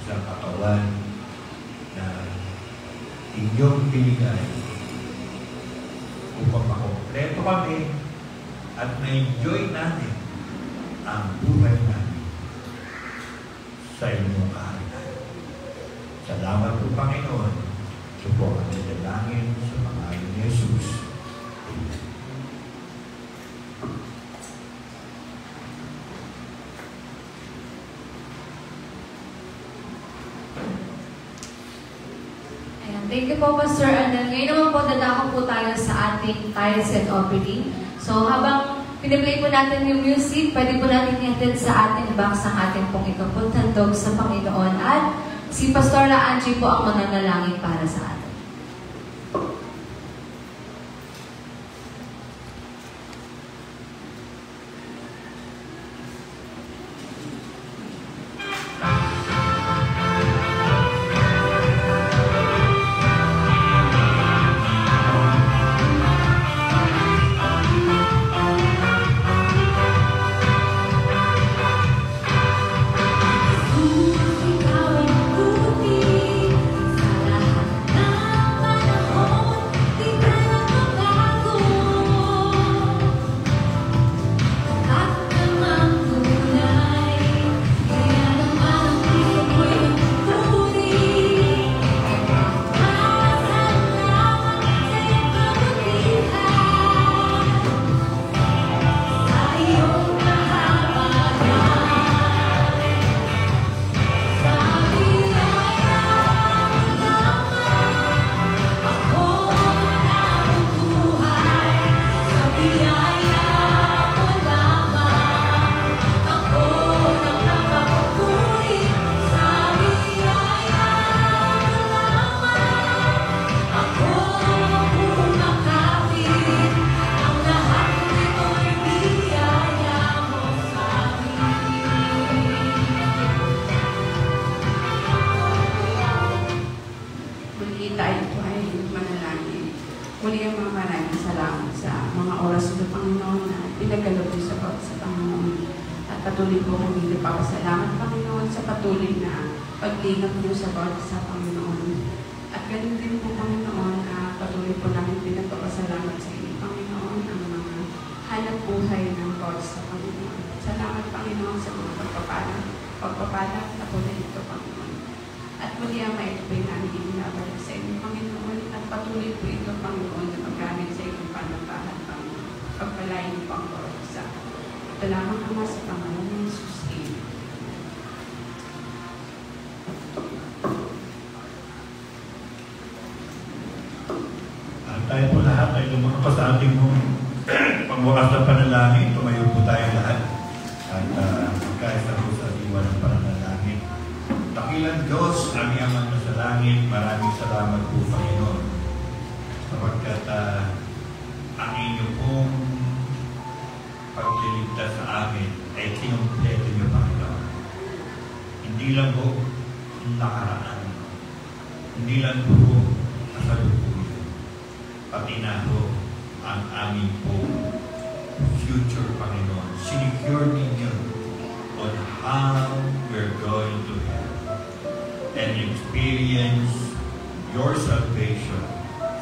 Isang katawan na inyong binigay upang makompleto kami at na-enjoy natin ang buhay namin sa inyong kaharian. Salamat po, Panginoon. Ito po ang dalangin sa pangalan ni Jesus. Amen. Thank you po, Pastor Arnel. Ngayon naman po, dadako po tayo sa ating tithes and offering. So, habang piniplay po natin yung music, pwede po natin i-attend sa ating box ang ating pong ikapuntandog sa Panginoon. At si Pastora Angie po ang mananalangin para sa atin. Muli ang mga maraming salamat sa mga oras ng Panginoon na pinagkaloob niyo sa Panginoon. At patuloy po kami nagpapasalamat, Panginoon, sa patuloy na paglingap niyo sa Panginoon. At ganun din po, Panginoon, patuloy po namin pinagpapasalamat sa inyo, Panginoon, ang mga hanap buhay ng bawat sa Panginoon. Salamat, Panginoon, sa mga pagpapalang na po na ito, Panginoon. At muli ang maitubay namin ibinabalik sa inyo, Panginoon. At patuloy po ito, Panginoon, na maggamit sa inyong panambahan, Panginoon. Pagpalain niyo po ang bawat isa. Salamat, Ama, sa pangalan ni Jesus. Tayo po lahat ay lumakap sa ating pagwakas na panalangin. Tumayo po tayo lahat. At magkaisa po sa diwa ng panalangin. Dakilang Diyos, aming Amang nasa langit, maraming salamat po, Panginoon. Sapagkat ang inyo pong pagliligtas sa amin ay kinumpleto niyo, Panginoon. Hindi lang po nakaraan. Hindi lang po kasalukuyan. Pati na po ang aming po future, Panginoon. Sinecure ninyo on how we're going to have and experience your salvation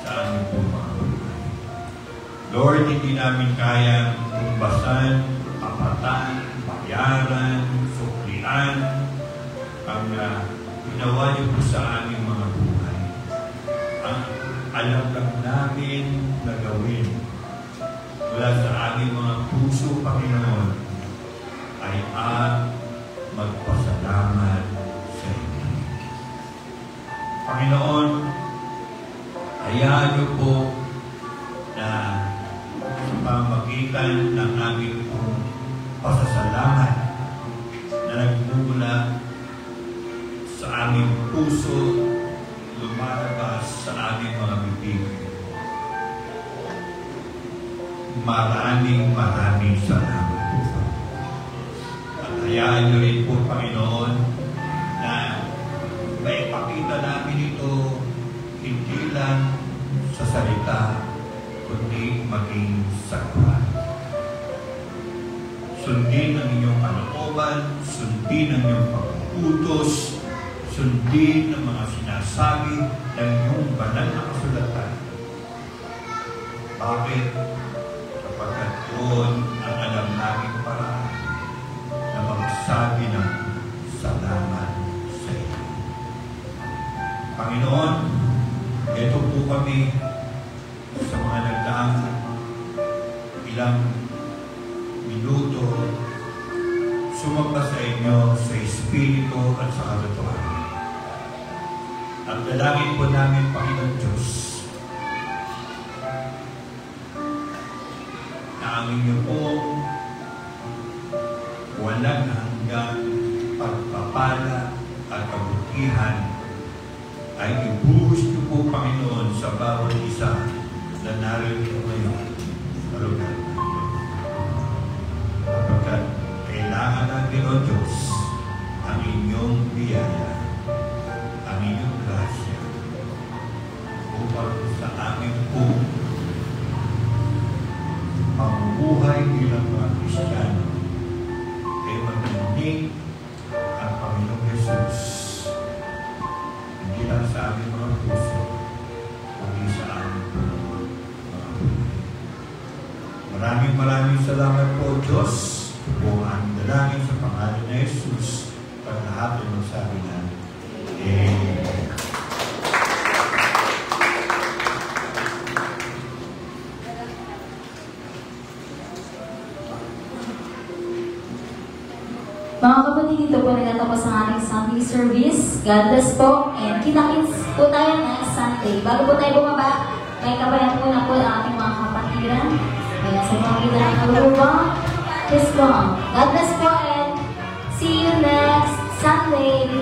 sa aming po mga buhay. Lord, hindi namin kaya tumbasan, apatan, bayaran, suklian ang ginawa niyo po sa aming mga buhay. Ang alam lang namin na gawin mula sa aming mga puso, Panginoon, ay ay ang magpasalamat sa inyo. Panginoon, hayaan niyo po na sa pamagitan ng aming pasasalamat na nagmumula sa aming puso, lumalabas sa aming mga bibig. Maraming salamat po. At hayaan niyo rin po, Panginoon, na maipakita namin ito hindi lang sa salita, kundi maging sa buhay. Sundin ang inyong kalooban, sundin ang inyong pag-utos, sundin ang mga sinasabi ng inyong banal na kasulatan. Bakit? Kapagkat doon ang alam namin paraan na magsabi ng salamat sa iyo. Panginoon, ito po kami sa mga nagdaang ilang minuto sumamba sa inyo sa Espiritu at sa katotohanan. Ang dalangin po namin, Panginoon Diyos, na ang inyo pong walang hanggang pagpapala at kabutihan ay ibuhos niyo po, Panginoon, sa bawat isa na narito ngayon sa lugar natin. Kapagkat kailangan natin, O Diyos, ang inyong biyaya, ang inyong grasya, upang sa aming po pamumuhay bilang mga Kristiyano ay magandang ang Panginoong Jesus, hindi lang sa aming mga puso, kundi sa aming po mga buhay. Maraming salamat po, Diyos, po ang dalangin sa pangalan na Jesus, pag lahat ay magsabi na, Amen. Mga kapatid, dito po natatapos ang ating Sunday service. God bless po. And kita-kits po tayo next Sunday. Bago po tayo bumaba, may kabayan po na po ang ating mga kapatiran. Kaya sa mga kita ng kalubang, please go on. God bless po and see you next Sunday.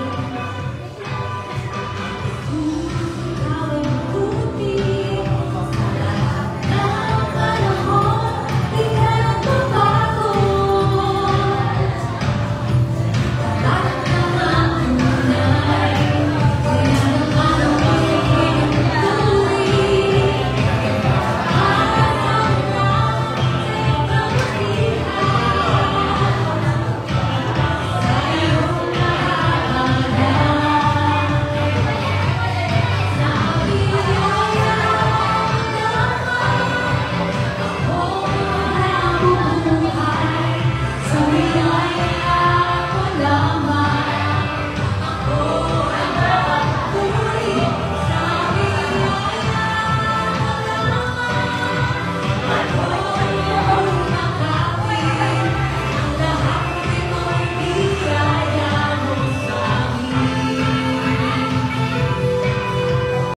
Love.